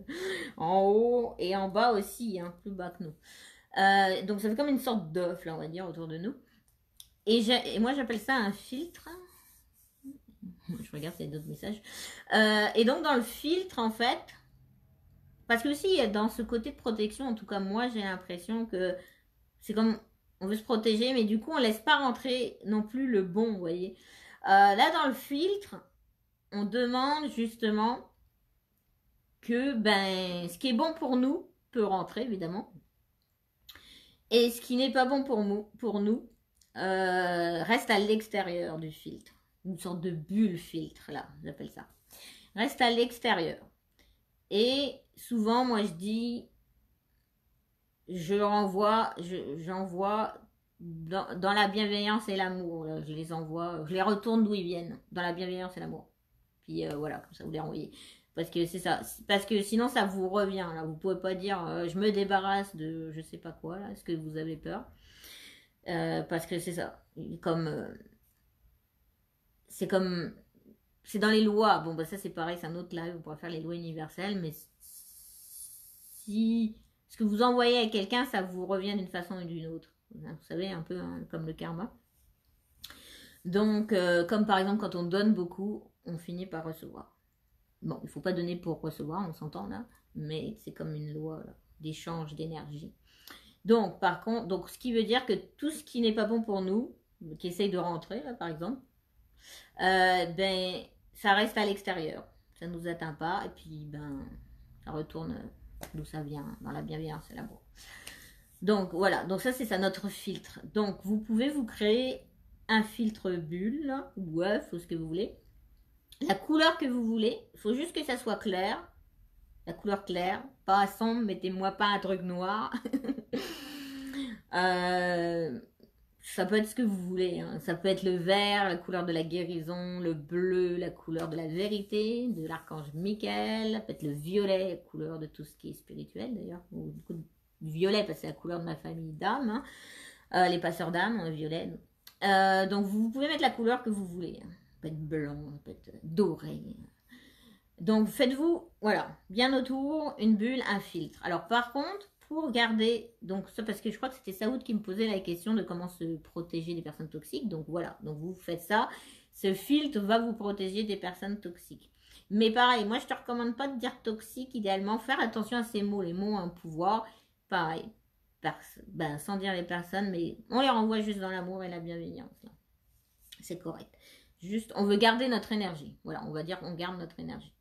en haut et en bas aussi, hein, plus bas que nous. Donc ça fait comme une sorte d'œuf, là, on va dire, autour de nous. Et moi, j'appelle ça un filtre. Je regarde s'il y a d'autres messages. Et donc, dans le filtre, en fait, parce que aussi, dans ce côté de protection, en tout cas, moi, j'ai l'impression que c'est comme, on veut se protéger, mais du coup, on ne laisse pas rentrer non plus le bon, vous voyez. Là, dans le filtre, on demande justement que, ben, ce qui est bon pour nous peut rentrer, évidemment. Et ce qui n'est pas bon pour nous reste à l'extérieur du filtre. Une sorte de bulle filtre, là, j'appelle ça. Reste à l'extérieur. Et souvent, moi, je dis, j'envoie dans la bienveillance et l'amour. Je les envoie, je les retourne d'où ils viennent, dans la bienveillance et l'amour. Puis voilà, comme ça, vous les renvoyez. Parce que c'est ça. Parce que sinon, ça vous revient. Là. Vous pouvez pas dire, je me débarrasse de je sais pas quoi, là. Est-ce que vous avez peur? Parce que c'est ça. C'est dans les lois. Bon, bah ça c'est pareil, c'est un autre live, on pourra faire les lois universelles, mais si ce que vous envoyez à quelqu'un, ça vous revient d'une façon ou d'une autre. Vous savez, un peu hein, comme le karma. Donc, comme par exemple, quand on donne beaucoup, on finit par recevoir. Bon, il ne faut pas donner pour recevoir, on s'entend là, mais c'est comme une loi d'échange d'énergie. Donc, par contre, donc, ce qui veut dire que tout ce qui n'est pas bon pour nous, qui essaye de rentrer, là, par exemple, ben, ça reste à l'extérieur. Ça ne nous atteint pas, et puis, ben, ça retourne d'où ça vient, dans la bienveillance et l'amour. Donc, voilà. Donc, ça, c'est ça, notre filtre. Donc, vous pouvez vous créer un filtre bulle, là, ou œuf, ou ce que vous voulez. La couleur que vous voulez, il faut juste que ça soit clair. La couleur claire, pas sombre, mettez-moi pas un truc noir. Ça peut être ce que vous voulez. Hein. Ça peut être le vert, la couleur de la guérison, le bleu, la couleur de la vérité, de l'archange Michael. Ça peut être le violet, la couleur de tout ce qui est spirituel d'ailleurs. Beaucoup de violet parce que c'est la couleur de ma famille d'âme. Hein. Les passeurs d'âme, on a violet. Donc vous pouvez mettre la couleur que vous voulez. Hein. Ça peut être blanc, ça peut être doré. Donc faites-vous, voilà, bien autour, une bulle, un filtre. Alors par contre, pour garder, donc ça parce que je crois que c'était Saoud qui me posait la question de comment se protéger des personnes toxiques. Donc voilà, donc vous faites ça. Ce filtre va vous protéger des personnes toxiques. Mais pareil, moi je te recommande pas de dire toxique, idéalement, faire attention à ces mots. Les mots ont un pouvoir, pareil, ben, sans dire les personnes, mais on les renvoie juste dans l'amour et la bienveillance. C'est correct. Juste, on veut garder notre énergie. Voilà, on va dire qu'on garde notre énergie.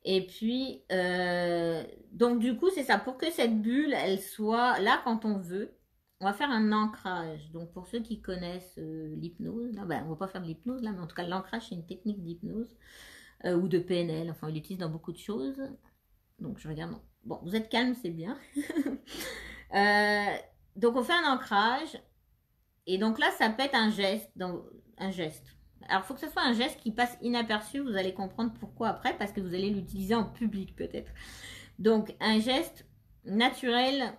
Et puis, donc du coup, c'est ça. Pour que cette bulle, elle soit là quand on veut, on va faire un ancrage. Donc pour ceux qui connaissent l'hypnose, ben, on va pas faire de l'hypnose là, mais en tout cas, l'ancrage, c'est une technique d'hypnose ou de PNL. Enfin, il l'utilise dans beaucoup de choses. Donc je regarde. Non. Bon, vous êtes calme, c'est bien. Donc on fait un ancrage. Et donc là, ça peut être un geste. Un geste. Alors, il faut que ce soit un geste qui passe inaperçu. Vous allez comprendre pourquoi après, parce que vous allez l'utiliser en public peut-être. Donc, un geste naturel.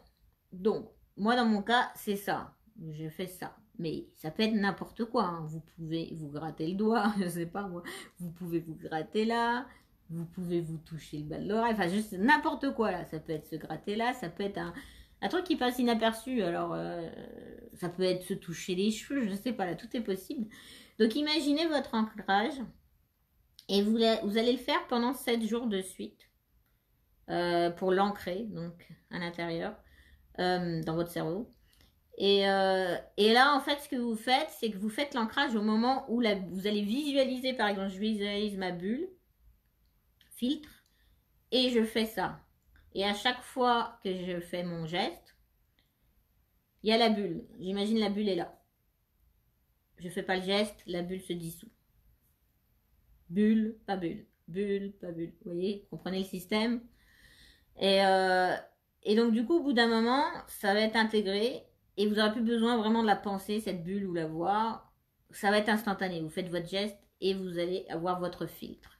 Donc, moi, dans mon cas, c'est ça. Je fais ça. Mais ça peut être n'importe quoi. Hein. Vous pouvez vous gratter le doigt, je sais pas moi. Vous pouvez vous gratter là. Vous pouvez vous toucher le bas de l'oreille. Enfin, juste n'importe quoi là. Ça peut être se gratter là. Ça peut être un truc qui passe inaperçu. Alors, ça peut être se toucher les cheveux. Je sais pas là. Tout est possible. Donc, imaginez votre ancrage Et vous allez le faire pendant 7 jours de suite pour l'ancrer, donc à l'intérieur, dans votre cerveau. Et là, en fait, ce que vous faites, c'est que vous faites l'ancrage au moment où vous allez visualiser, par exemple, je visualise ma bulle, filtre, et je fais ça. Et à chaque fois que je fais mon geste, il y a la bulle. J'imagine la bulle est là. Je fais pas le geste, la bulle se dissout. Bulle, pas bulle. Bulle, pas bulle. Vous voyez, comprenez le système? Et donc, du coup, au bout d'un moment, ça va être intégré et vous n'aurez plus besoin vraiment de la penser, cette bulle ou la voir. Ça va être instantané. Vous faites votre geste et vous allez avoir votre filtre.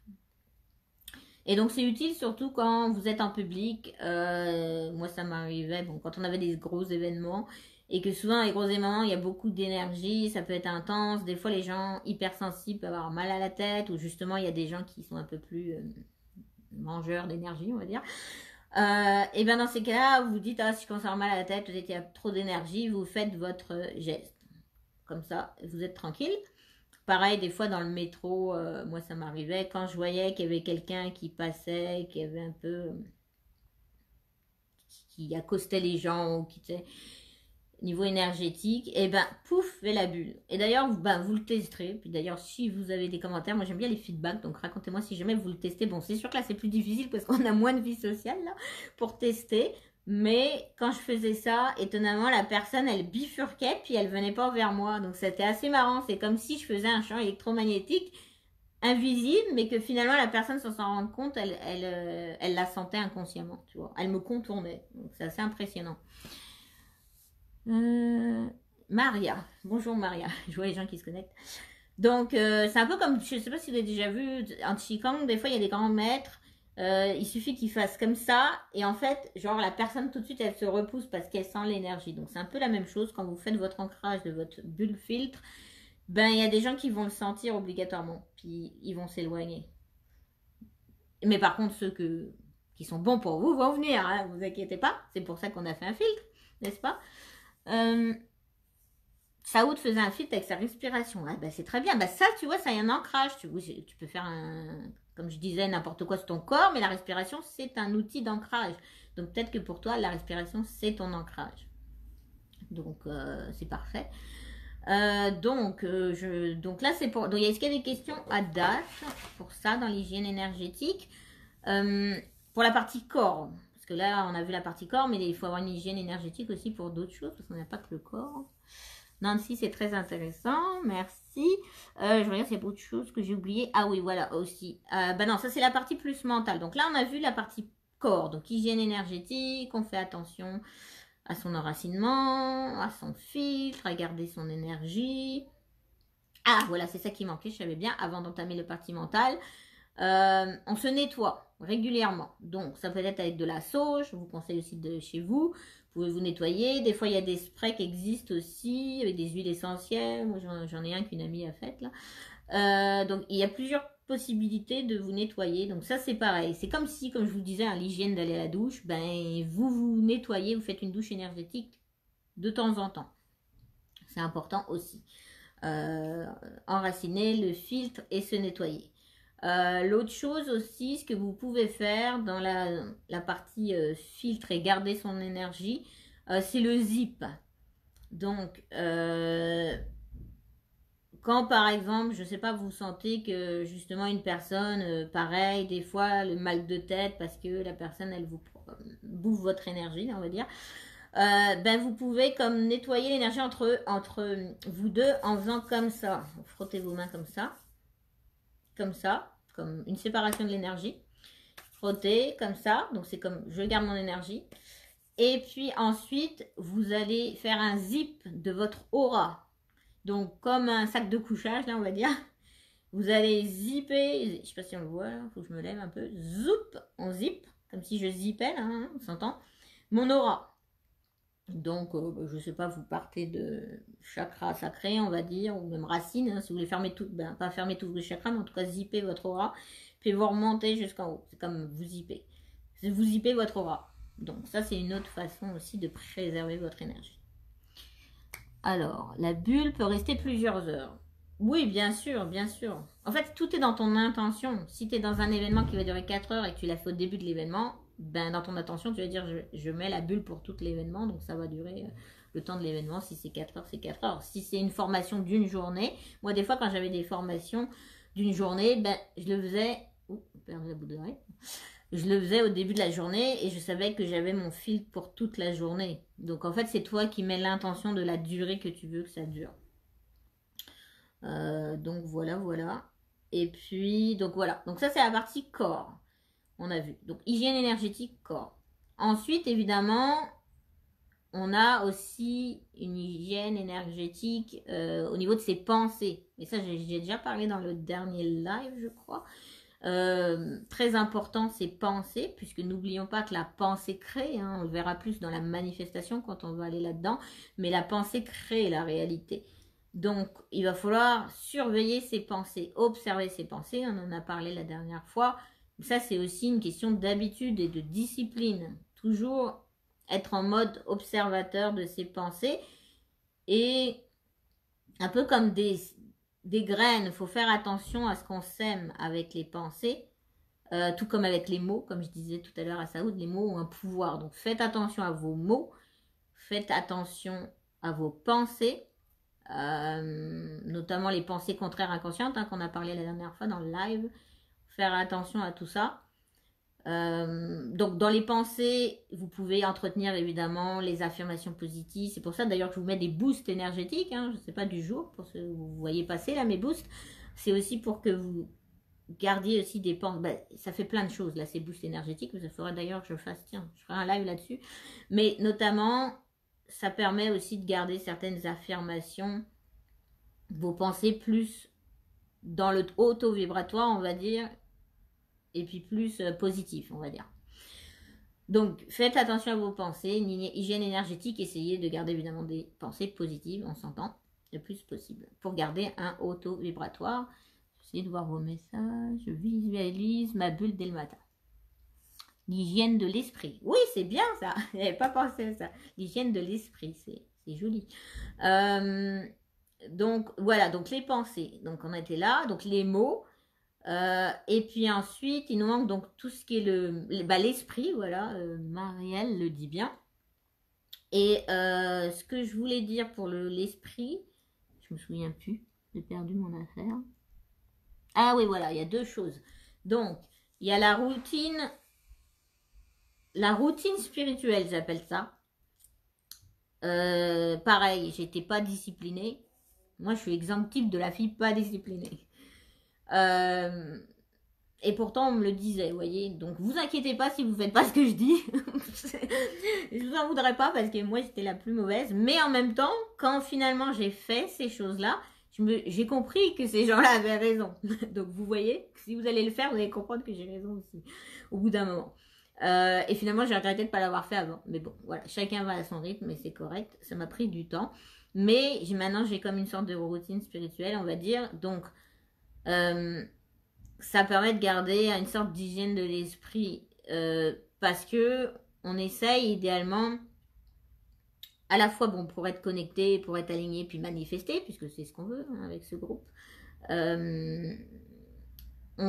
Et donc, c'est utile surtout quand vous êtes en public. Moi, ça m'arrivait quand on avait des gros événements et que souvent, dans les gros événements, il y a beaucoup d'énergie, ça peut être intense. Des fois, les gens hypersensibles peuvent avoir mal à la tête ou justement, il y a des gens qui sont un peu plus mangeurs d'énergie, on va dire. Et bien dans ces cas-là, vous dites, si je commence à avoir mal à la tête, peut-être qu'il y a trop d'énergie, vous faites votre geste. Comme ça, vous êtes tranquille. Pareil, des fois dans le métro, moi ça m'arrivait, quand je voyais qu'il y avait quelqu'un qui passait, qui avait un peu... qui accostait les gens, ou qui était niveau énergétique, et ben pouf, fait la bulle. Et d'ailleurs, vous le testerez. Puis d'ailleurs, si vous avez des commentaires, moi j'aime bien les feedbacks, donc racontez-moi si jamais vous le testez. Bon, c'est sûr que là c'est plus difficile parce qu'on a moins de vie sociale là pour tester. Mais quand je faisais ça, étonnamment, la personne elle bifurquait puis elle venait pas vers moi. Donc c'était assez marrant. C'est comme si je faisais un champ électromagnétique invisible, mais que finalement la personne sans s'en rendre compte, elle la sentait inconsciemment, tu vois. Elle me contournait. Donc c'est assez impressionnant. Maria, bonjour Maria, je vois les gens qui se connectent. Donc c'est un peu comme, je ne sais pas si vous avez déjà vu en Qigong, des fois il y a des grands maîtres, il suffit qu'ils fassent comme ça et en fait genre la personne tout de suite elle se repousse parce qu'elle sent l'énergie. Donc c'est un peu la même chose quand vous faites votre ancrage de votre bulle filtre, ben il y a des gens qui vont le sentir obligatoirement puis ils vont s'éloigner. Mais par contre ceux qui sont bons pour vous vont venir, hein, vous inquiétez pas, c'est pour ça qu'on a fait un filtre, n'est-ce pas? Saoud faisait un filtre avec sa respiration. Ah, bah, c'est très bien. Bah, ça, tu vois, ça y a un ancrage. Tu peux faire comme je disais, n'importe quoi sur ton corps, mais la respiration, c'est un outil d'ancrage. Donc peut-être que pour toi, la respiration, c'est ton ancrage. Donc c'est parfait. Donc là, c'est pour... Donc, est-ce qu'il y a des questions à date pour ça dans l'hygiène énergétique pour la partie corps? Parce que là, on a vu la partie corps, mais il faut avoir une hygiène énergétique aussi pour d'autres choses, parce qu'on n'a pas que le corps. Nancy, c'est très intéressant, merci. Je regarde s'il y a d'autres choses que j'ai oubliées. Ah oui, voilà, aussi. Non, ça c'est la partie plus mentale. Donc là, on a vu la partie corps, donc hygiène énergétique, on fait attention à son enracinement, à son filtre, à garder son énergie. Ah, voilà, c'est ça qui manquait, je savais bien, avant d'entamer le parti mental. On se nettoie régulièrement. Donc, ça peut être avec de la sauge, je vous conseille aussi de chez vous. Vous pouvez vous nettoyer. Des fois, il y a des sprays qui existent aussi, avec des huiles essentielles. Moi, j'en ai un qu'une amie a fait, là. Donc, il y a plusieurs possibilités de vous nettoyer. Donc, ça, c'est pareil. C'est comme si, comme je vous disais, l'hygiène d'aller à la douche, ben, vous vous nettoyez, vous faites une douche énergétique de temps en temps. C'est important aussi. Enraciner le filtre et se nettoyer. L'autre chose aussi, ce que vous pouvez faire dans la partie filtre et garder son énergie, c'est le zip. Donc, quand par exemple, je ne sais pas, vous sentez que justement une personne, pareil, des fois le mal de tête parce que la personne, elle vous bouffe votre énergie, on va dire. Ben vous pouvez comme nettoyer l'énergie entre vous deux en faisant comme ça. Frottez vos mains comme ça, comme une séparation de l'énergie. Frottez comme ça, donc c'est comme je garde mon énergie. Et puis ensuite, vous allez faire un zip de votre aura. Donc comme un sac de couchage, là on va dire. Vous allez zipper, je sais pas si on le voit, il faut que je me lève un peu. Zoup, on zip, comme si je zippais, là, hein, on s'entend. Mon aura. Donc, je ne sais pas, vous partez de chakra sacré, on va dire, ou même racine, hein, si vous voulez fermer tout, pas fermer tous vos chakras, mais en tout cas zipper votre aura, puis vous remontez jusqu'en haut. C'est comme vous zippez. Vous zippez votre aura. Donc, ça, c'est une autre façon aussi de préserver votre énergie. Alors, la bulle peut rester plusieurs heures. Oui, bien sûr, bien sûr. En fait, tout est dans ton intention. Si tu es dans un événement qui va durer 4 heures et que tu l'as fait au début de l'événement, ben dans ton intention, tu vas dire je mets la bulle pour tout l'événement, donc ça va durer le temps de l'événement. Si c'est 4 heures, c'est 4 heures. Si c'est une formation d'une journée, moi des fois quand j'avais des formations d'une journée, ben je le faisais. Ouh, perdu la bout d'oreille. Je le faisais au début de la journée et je savais que j'avais mon filtre pour toute la journée. Donc en fait, c'est toi qui mets l'intention de la durée que tu veux que ça dure. Donc voilà, voilà. Et puis, donc voilà. Donc ça, c'est la partie corps. On a vu. Donc hygiène énergétique, corps. Ensuite, évidemment, on a aussi une hygiène énergétique au niveau de ses pensées. Et ça, j'ai déjà parlé dans le dernier live, je crois. Très important, c'est penser, puisque n'oublions pas que la pensée crée, hein, on le verra plus dans la manifestation quand on va aller là-dedans, mais la pensée crée la réalité. Donc, il va falloir surveiller ses pensées, observer ses pensées, on en a parlé la dernière fois. Ça, c'est aussi une question d'habitude et de discipline. Toujours être en mode observateur de ses pensées et un peu comme des graines, il faut faire attention à ce qu'on sème avec les pensées, tout comme avec les mots, comme je disais tout à l'heure à Saoud, les mots ont un pouvoir. Donc faites attention à vos mots, faites attention à vos pensées, notamment les pensées contraires inconscientes hein, qu'on a parlé la dernière fois dans le live. Faire attention à tout ça. Donc dans les pensées, vous pouvez entretenir évidemment les affirmations positives. C'est pour ça d'ailleurs que je vous mets des boosts énergétiques. Hein, je ne sais pas du jour, pour ce que vous voyez passer là mes boosts. C'est aussi pour que vous gardiez aussi des pensées. Ben, ça fait plein de choses là ces boosts énergétiques. Ça faudrait d'ailleurs que je fasse, tiens, je ferai un live là-dessus. Mais notamment, ça permet aussi de garder certaines affirmations, vos pensées plus dans le haut taux vibratoire, on va dire, et puis plus positif, on va dire. Donc, faites attention à vos pensées, hygiène énergétique, essayez de garder évidemment des pensées positives, on s'entend, le plus possible, pour garder un haut taux vibratoire. J'essaie de voir vos messages, je visualise ma bulle dès le matin. L'hygiène de l'esprit, oui, c'est bien ça, je n'avais pas pensé à ça. L'hygiène de l'esprit, c'est joli. Donc, voilà, donc les pensées, donc on était là, donc les mots. Et puis ensuite, il nous manque donc tout ce qui est l'esprit, voilà, Marielle le dit bien. Et ce que je voulais dire pour l'esprit, je me souviens plus, j'ai perdu mon affaire. Ah oui, voilà, il y a deux choses. Donc, il y a la routine spirituelle, j'appelle ça. Pareil, j'étais pas disciplinée. Moi, je suis exemple type de la fille pas disciplinée. Et pourtant, on me le disait, vous voyez. Donc, vous inquiétez pas si vous faites pas ce que je dis. Je vous en voudrais pas parce que moi, j'étais la plus mauvaise. Mais en même temps, quand finalement j'ai fait ces choses-là, j'ai compris que ces gens-là avaient raison. Donc, vous voyez, si vous allez le faire, vous allez comprendre que j'ai raison aussi, au bout d'un moment. Et finalement, j'ai regretté de ne pas l'avoir fait avant. Mais bon, voilà, chacun va à son rythme et c'est correct. Ça m'a pris du temps. Mais maintenant, j'ai comme une sorte de routine spirituelle, on va dire. Donc, ça permet de garder une sorte d'hygiène de l'esprit parce que on essaye idéalement à la fois bon pour être connecté, pour être aligné, puis manifester, puisque c'est ce qu'on veut hein, avec ce groupe. On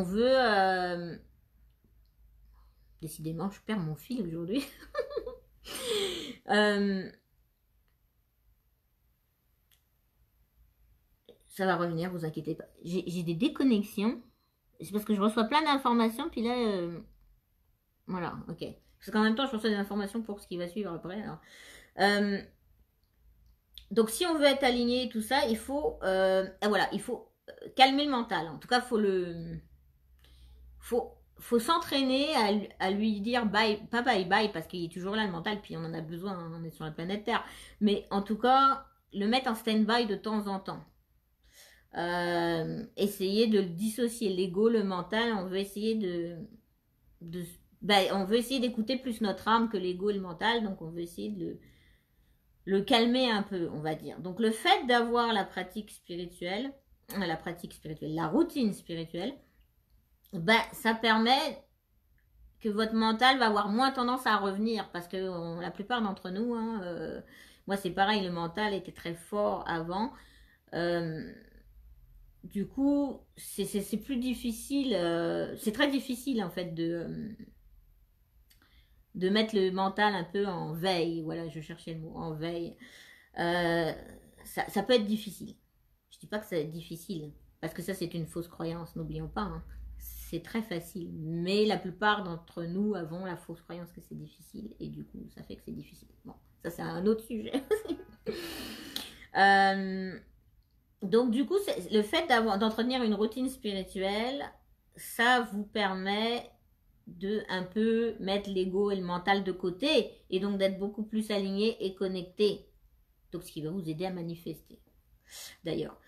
veut décidément, je perds mon fil aujourd'hui. Ça va revenir, vous inquiétez pas. J'ai des déconnexions. C'est parce que je reçois plein d'informations, puis là, voilà, ok. Parce qu'en même temps, je reçois des informations pour ce qui va suivre après. Alors. Donc, si on veut être aligné et tout ça, il faut, voilà, il faut calmer le mental. En tout cas, faut s'entraîner à lui dire bye, pas bye bye, parce qu'il est toujours là le mental, puis on en a besoin, hein, on est sur la planète Terre. Mais en tout cas, le mettre en stand-by de temps en temps. Essayer de le dissocier, l'ego, le mental, on veut essayer on veut essayer d'écouter plus notre âme que l'ego et le mental, donc on veut essayer de le calmer un peu, on va dire. Donc le fait d'avoir la pratique spirituelle, la routine spirituelle, ça permet que votre mental va avoir moins tendance à revenir, parce que la plupart d'entre nous, moi c'est pareil, le mental était très fort avant, du coup, c'est plus difficile, c'est très difficile en fait de mettre le mental un peu en veille. Voilà, je cherchais le mot, en veille. Euh, ça peut être difficile. Je dis pas que ça va être difficile, parce que ça c'est une fausse croyance, n'oublions pas, hein. C'est très facile, mais la plupart d'entre nous avons la fausse croyance que c'est difficile, et du coup ça fait que c'est difficile. Bon, ça c'est un autre sujet. Donc du coup, le fait d'entretenir une routine spirituelle, ça vous permet de un peu mettre l'ego et le mental de côté, et donc d'être beaucoup plus aligné et connecté. Donc ce qui va vous aider à manifester. D'ailleurs.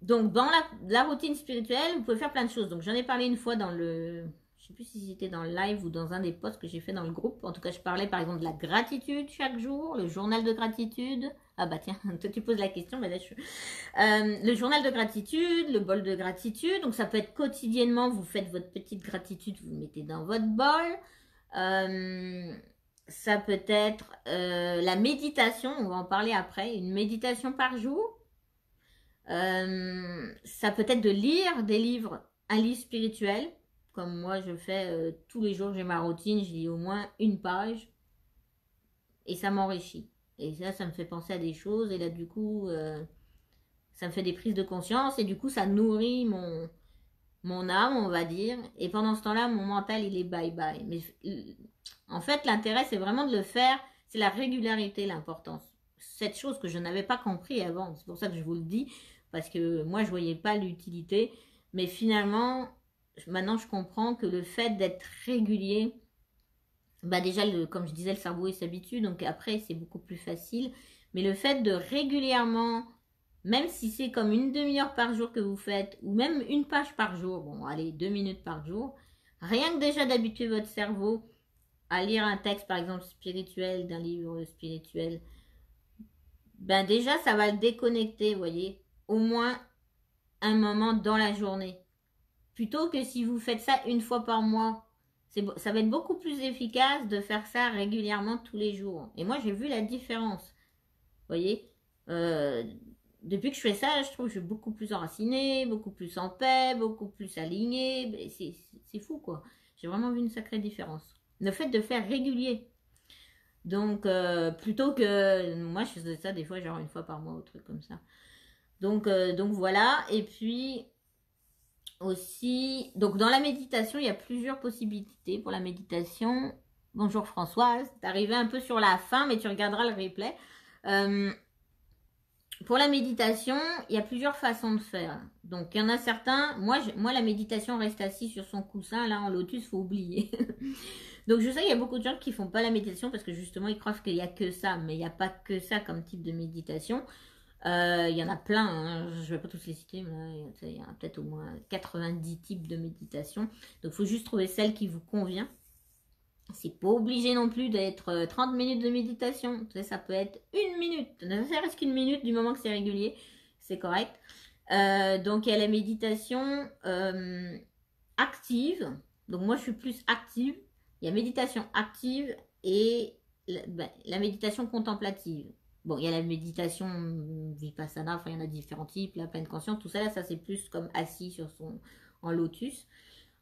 Donc, dans la routine spirituelle, vous pouvez faire plein de choses. Donc, j'en ai parlé une fois dans le... Je ne sais plus si c'était dans le live ou dans un des posts que j'ai fait dans le groupe. En tout cas, je parlais par exemple de la gratitude chaque jour, le journal de gratitude. Ah bah tiens, toi tu poses la question, bah là le journal de gratitude, le bol de gratitude. Donc, ça peut être quotidiennement, vous faites votre petite gratitude, vous mettez dans votre bol. Ça peut être la méditation, on va en parler après, une méditation par jour. Ça peut être de lire des livres, un livre spirituel, comme moi je fais tous les jours, j'ai ma routine, je lis au moins une page et ça m'enrichit. Et ça me fait penser à des choses et là du coup, ça me fait des prises de conscience et du coup ça nourrit mon âme, on va dire. Et pendant ce temps-là, mon mental il est bye-bye. Mais en fait, l'intérêt c'est vraiment de le faire, c'est la régularité, l'importance. Cette chose que je n'avais pas compris avant, c'est pour ça que je vous le dis. Parce que moi, je voyais pas l'utilité. Mais finalement, maintenant, je comprends que le fait d'être régulier, bah déjà, comme je disais, le cerveau il s'habitue. Donc après, c'est beaucoup plus facile. Mais le fait de régulièrement, même si c'est comme une demi-heure par jour que vous faites, ou même une page par jour, bon, allez, 2 minutes par jour, rien que déjà d'habituer votre cerveau à lire un texte, par exemple, spirituel, d'un livre spirituel, ben déjà, ça va le déconnecter, vous voyez, au moins un moment dans la journée. Plutôt que si vous faites ça une fois par mois. Ça va être beaucoup plus efficace de faire ça régulièrement tous les jours. Et moi, j'ai vu la différence. Vous voyez, depuis que je fais ça, je trouve que je suis beaucoup plus enracinée, beaucoup plus en paix, beaucoup plus alignée. C'est fou, quoi. J'ai vraiment vu une sacrée différence. Le fait de faire régulier. Donc, plutôt que... Moi, je faisais ça des fois, genre une fois par mois, ou truc comme ça. Donc voilà. Et puis aussi, donc dans la méditation, il y a plusieurs possibilités pour la méditation. Bonjour Françoise, t'es arrivée un peu sur la fin, mais tu regarderas le replay. Pour la méditation, il y a plusieurs façons de faire. Donc il y en a certains, moi la méditation reste assis sur son coussin, là en lotus, faut oublier. Donc je sais qu'il y a beaucoup de gens qui font pas la méditation parce que justement ils croient qu'il n'y a que ça, mais il n'y a pas que ça comme type de méditation. Il y en a plein, hein. Je ne vais pas tous les citer, mais il y a peut-être au moins 90 types de méditation. Donc il faut juste trouver celle qui vous convient. C'est pas obligé non plus d'être 30 minutes de méditation. Ça peut être 1 minute. Ça reste qu'une minute du moment que c'est régulier. C'est correct. Donc il y a la méditation active. Donc moi je suis plus active. Il y a méditation active et la méditation contemplative. Bon, il y a la méditation vipassana, enfin il y en a différents types, la pleine conscience, tout ça là, ça c'est plus comme assis en lotus.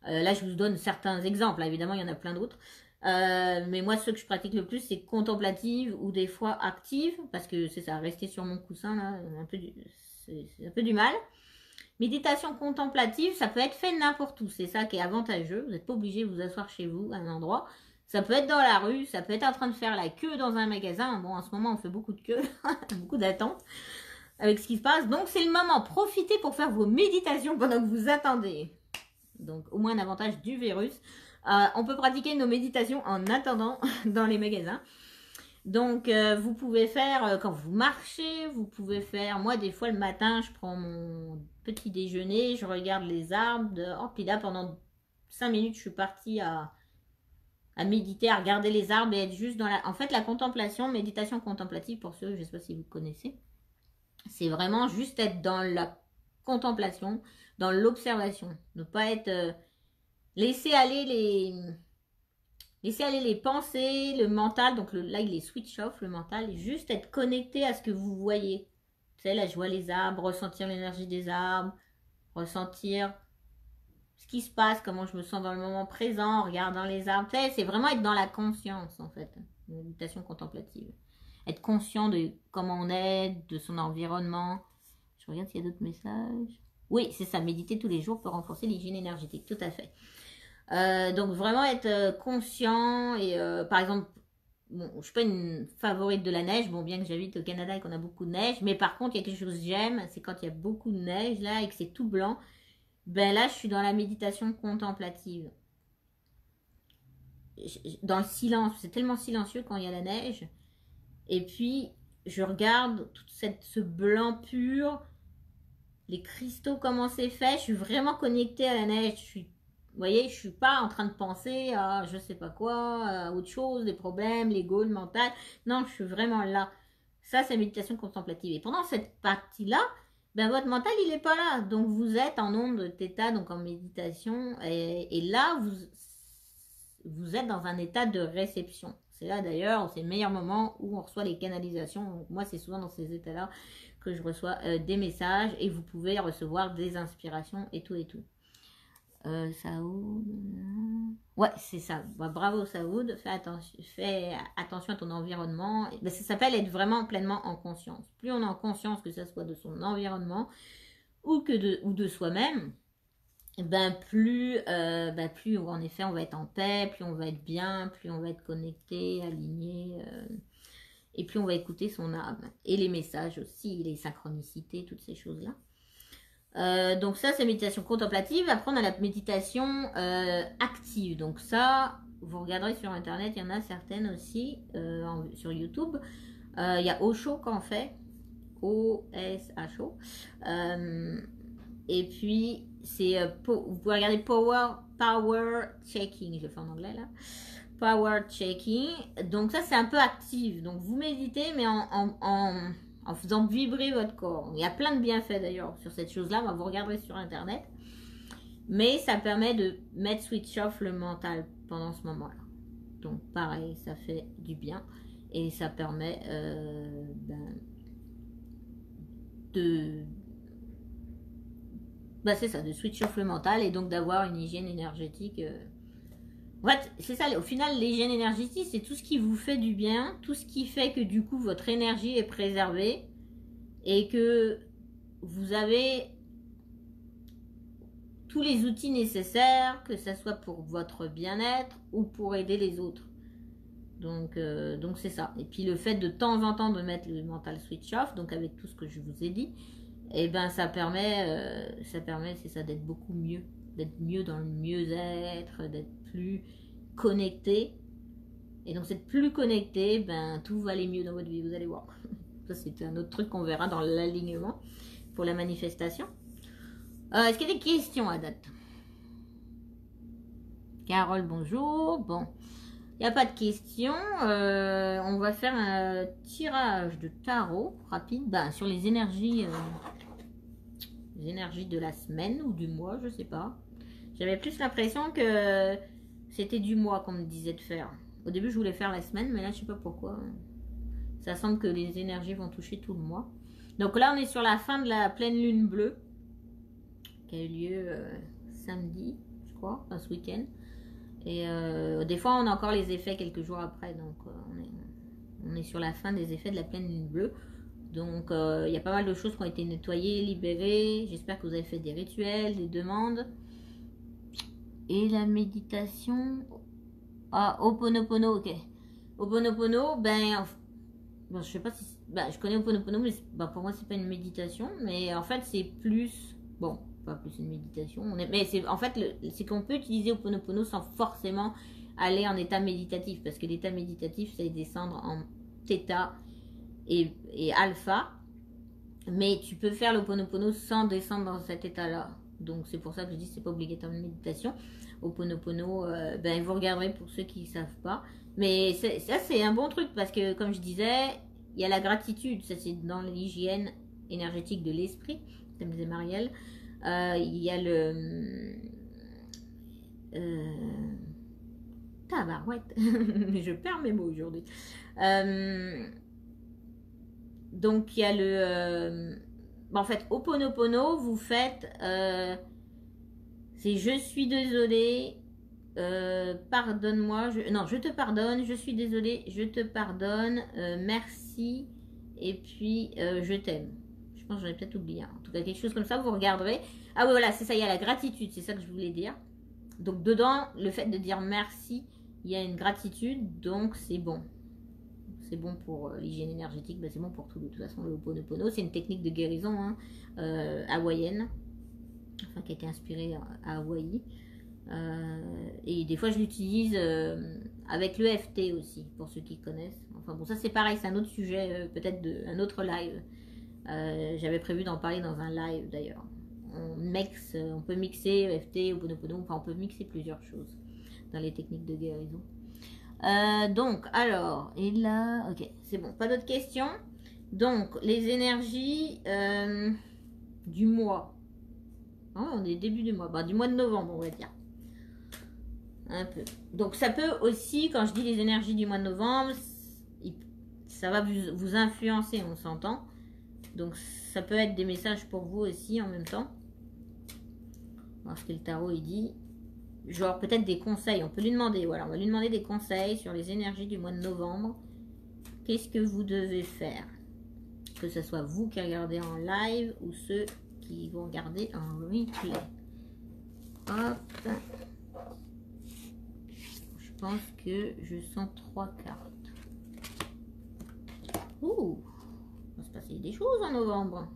Là je vous donne certains exemples, là, évidemment il y en a plein d'autres. Mais moi ceux que je pratique le plus c'est contemplative ou des fois active, parce que c'est ça, rester sur mon coussin là, c'est un peu du mal. Méditation contemplative, ça peut être fait n'importe où, c'est ça qui est avantageux, vous n'êtes pas obligé de vous asseoir chez vous à un endroit. Ça peut être dans la rue, ça peut être en train de faire la queue dans un magasin. Bon, en ce moment, on fait beaucoup de queue, beaucoup d'attentes avec ce qui se passe. Donc, c'est le moment. Profitez pour faire vos méditations pendant que vous attendez. Donc, au moins un avantage du virus. On peut pratiquer nos méditations en attendant dans les magasins. Donc, vous pouvez faire, quand vous marchez, vous pouvez faire... Moi, des fois, le matin, je prends mon petit déjeuner, je regarde les arbres dehors. Puis là, pendant 5 minutes, je suis partie à méditer, à regarder les arbres et être juste dans la... En fait, la contemplation, méditation contemplative, pour ceux, je ne sais pas si vous connaissez, c'est vraiment juste être dans la contemplation, dans l'observation. Ne pas être... laisser aller les pensées, le mental. Donc là, il est switch off, le mental. Juste être connecté à ce que vous voyez. Tu sais, là, je vois les arbres, ressentir l'énergie des arbres, ressentir ce qui se passe, comment je me sens dans le moment présent, en regardant les arbres. Tu sais, c'est vraiment être dans la conscience, en fait, une méditation contemplative. Être conscient de comment on est, de son environnement. Je regarde s'il y a d'autres messages. Oui, c'est ça, méditer tous les jours peut renforcer l'hygiène énergétique, tout à fait. Donc vraiment être conscient et par exemple, bon, je suis pas une favorite de la neige, bon bien que j'habite au Canada et qu'on a beaucoup de neige, mais par contre il y a quelque chose que j'aime, c'est quand il y a beaucoup de neige là et que c'est tout blanc, ben là je suis dans la méditation contemplative. Dans le silence, c'est tellement silencieux quand il y a la neige, et puis je regarde tout ce blanc pur, les cristaux, comment c'est fait, je suis vraiment connectée à la neige, vous voyez, je suis pas en train de penser à je sais pas quoi, à autre chose, des problèmes, l'ego, le mental. Non, je suis vraiment là. Ça, c'est méditation contemplative. Et pendant cette partie-là, ben, votre mental, il n'est pas là. Donc, vous êtes en onde theta, donc en méditation. Et là, vous êtes dans un état de réception. C'est là, d'ailleurs, c'est le meilleur moment où on reçoit les canalisations. Donc, moi, c'est souvent dans ces états-là que je reçois des messages. Et vous pouvez recevoir des inspirations et tout et tout. Saoud. Ouais, c'est ça. Bah, bravo Saoud. Fais attention à ton environnement. Ben, ça s'appelle être vraiment pleinement en conscience. Plus on est en conscience, que ce soit de son environnement ou de soi-même, plus en effet on va être en paix, plus on va être bien, plus on va être connecté, aligné, et plus on va écouter son âme. Et les messages aussi, les synchronicités, toutes ces choses-là. Donc ça, c'est méditation contemplative. Après, on a la méditation active. Donc ça, vous regarderez sur Internet, il y en a certaines aussi sur YouTube. Il y a Osho qui en fait. O-S-H-O. Et puis, vous pouvez regarder Power Checking. Je le fais en anglais là. Power Checking. Donc ça, c'est un peu actif. Donc vous méditez, mais en faisant vibrer votre corps. Il y a plein de bienfaits d'ailleurs sur cette chose-là, vous regarderez sur internet. Mais ça permet de mettre switch off le mental pendant ce moment-là. Donc pareil, ça fait du bien. Et ça permet c'est ça, de switch off le mental et donc d'avoir une hygiène énergétique. En fait, c'est ça, au final, l'hygiène énergétique, c'est tout ce qui vous fait du bien, tout ce qui fait que du coup, votre énergie est préservée et que vous avez tous les outils nécessaires, que ce soit pour votre bien-être ou pour aider les autres. Donc c'est ça. Et puis le fait de temps en temps de mettre le mental switch off, donc avec tout ce que je vous ai dit, et ben ça permet c'est ça, d'être beaucoup mieux, d'être mieux dans le mieux-être, d'être plus connecté. Et donc c'est plus connecté, ben tout va aller mieux dans votre vie, vous allez voir. Ça c'est un autre truc qu'on verra dans l'alignement pour la manifestation. Est-ce qu'il y a des questions à date? Carole, bonjour. Bon, il n'y a pas de questions. On va faire un tirage de tarot rapide sur les énergies de la semaine ou du mois, je sais pas. J'avais plus l'impression que c'était du mois qu'on me disait de faire. Au début, je voulais faire la semaine, mais là, je sais pas pourquoi. Ça semble que les énergies vont toucher tout le mois. Donc là, on est sur la fin de la pleine lune bleue qui a eu lieu samedi, je crois, enfin ce week-end. Et des fois, on a encore les effets quelques jours après. Donc, on est sur la fin des effets de la pleine lune bleue. Donc, il y a pas mal de choses qui ont été nettoyées, libérées. J'espère que vous avez fait des rituels, des demandes. Et la méditation... Ah, Ho'oponopono, ok. Ho'oponopono, bon, je sais pas si... je connais Ho'oponopono, mais pour moi, c'est pas une méditation. Mais en fait, c'est plus... Bon, pas plus une méditation. Mais en fait, c'est qu'on peut utiliser Ho'oponopono sans forcément aller en état méditatif. Parce que l'état méditatif, c'est descendre en θ et alpha. Mais tu peux faire l'Ho'oponopono sans descendre dans cet état-là. Donc, c'est pour ça que je dis que c'est pas obligatoire une méditation. Ho'oponopono, vous regarderez pour ceux qui ne savent pas. Mais ça, c'est un bon truc parce que, comme je disais, il y a la gratitude. Ça, c'est dans l'hygiène énergétique de l'esprit, comme disait Marielle. Il y a le... tabarouette. Je perds mes mots aujourd'hui. Donc, il y a le... en fait, Ho'oponopono, vous faites... c'est je suis désolé, pardonne-moi, non, je te pardonne, je suis désolé, je te pardonne, merci, et puis je t'aime. Je pense que j'en ai peut-être oublié. En tout cas, quelque chose comme ça, vous regarderez. Ah oui, voilà, c'est ça, il y a la gratitude, c'est ça que je voulais dire. Donc, dedans, le fait de dire merci, il y a une gratitude, donc c'est bon. C'est bon pour l'hygiène énergétique, c'est bon pour tout. De toute façon, le Ho'oponopono, c'est une technique de guérison hawaïenne, enfin qui a été inspirée à Hawaï. Et des fois, je l'utilise avec l'EFT aussi, pour ceux qui connaissent. Enfin bon, ça c'est pareil, c'est un autre sujet, peut-être un autre live. J'avais prévu d'en parler dans un live d'ailleurs. On peut mixer EFT, Ho'oponopono, enfin on peut mixer plusieurs choses dans les techniques de guérison. Donc, alors, et là, ok, c'est bon, pas d'autres questions. Donc, les énergies du mois. Oh, on est début du mois, du mois de novembre, on va dire. Un peu. Donc, ça peut aussi, quand je dis les énergies du mois de novembre, ça va vous influencer, on s'entend. Donc, ça peut être des messages pour vous aussi en même temps. Parce que le tarot, il dit... Genre peut-être des conseils, on peut lui demander, voilà, on va lui demander des conseils sur les énergies du mois de novembre. Qu'est-ce que vous devez faire? Que ce soit vous qui regardez en live ou ceux qui vont regarder en replay. Hop. Je pense que je sens 3 cartes. Ouh, il va se passer des choses en novembre.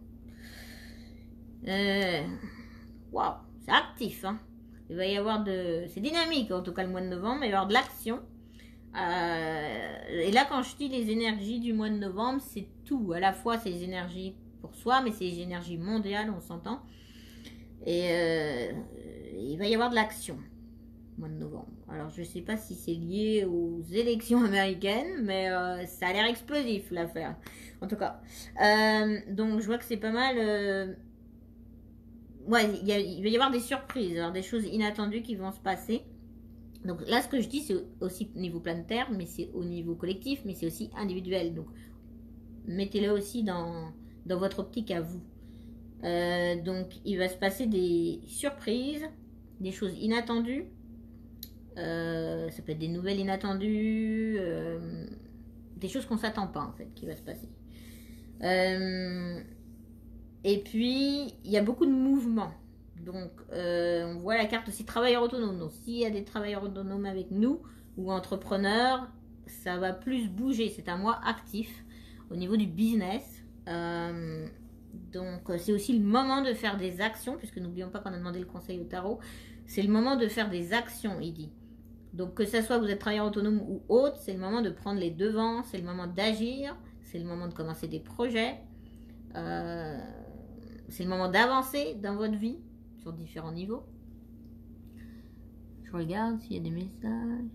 Waouh, c'est actif, hein. Il va y avoir c'est dynamique en tout cas le mois de novembre, il va y avoir de l'action. Et là quand je dis les énergies du mois de novembre, c'est tout. À la fois c'est les énergies pour soi, mais c'est les énergies mondiales, on s'entend. Et il va y avoir de l'action mois de novembre. Alors je sais pas si c'est lié aux élections américaines, mais ça a l'air explosif l'affaire. En tout cas. Donc je vois que c'est pas mal... Ouais, il va y avoir des surprises, alors des choses inattendues qui vont se passer. Donc là, ce que je dis, c'est aussi au niveau planétaire, mais c'est au niveau collectif, mais c'est aussi individuel. Donc, mettez-le aussi dans votre optique à vous. Donc, il va se passer des surprises, des choses inattendues. Ça peut être des nouvelles inattendues, des choses qu'on ne s'attend pas, en fait, qui va se passer. Et puis, il y a beaucoup de mouvements. Donc, on voit la carte aussi travailleurs autonomes. Donc, s'il y a des travailleurs autonomes avec nous ou entrepreneurs, ça va plus bouger. C'est un mois actif au niveau du business. Donc, c'est aussi le moment de faire des actions, puisque n'oublions pas qu'on a demandé le conseil au tarot. C'est le moment de faire des actions, il dit. Donc, que ce soit vous êtes travailleur autonome ou autre, c'est le moment de prendre les devants, c'est le moment d'agir, c'est le moment de commencer des projets. C'est le moment d'avancer dans votre vie sur différents niveaux. Je regarde s'il y a des messages.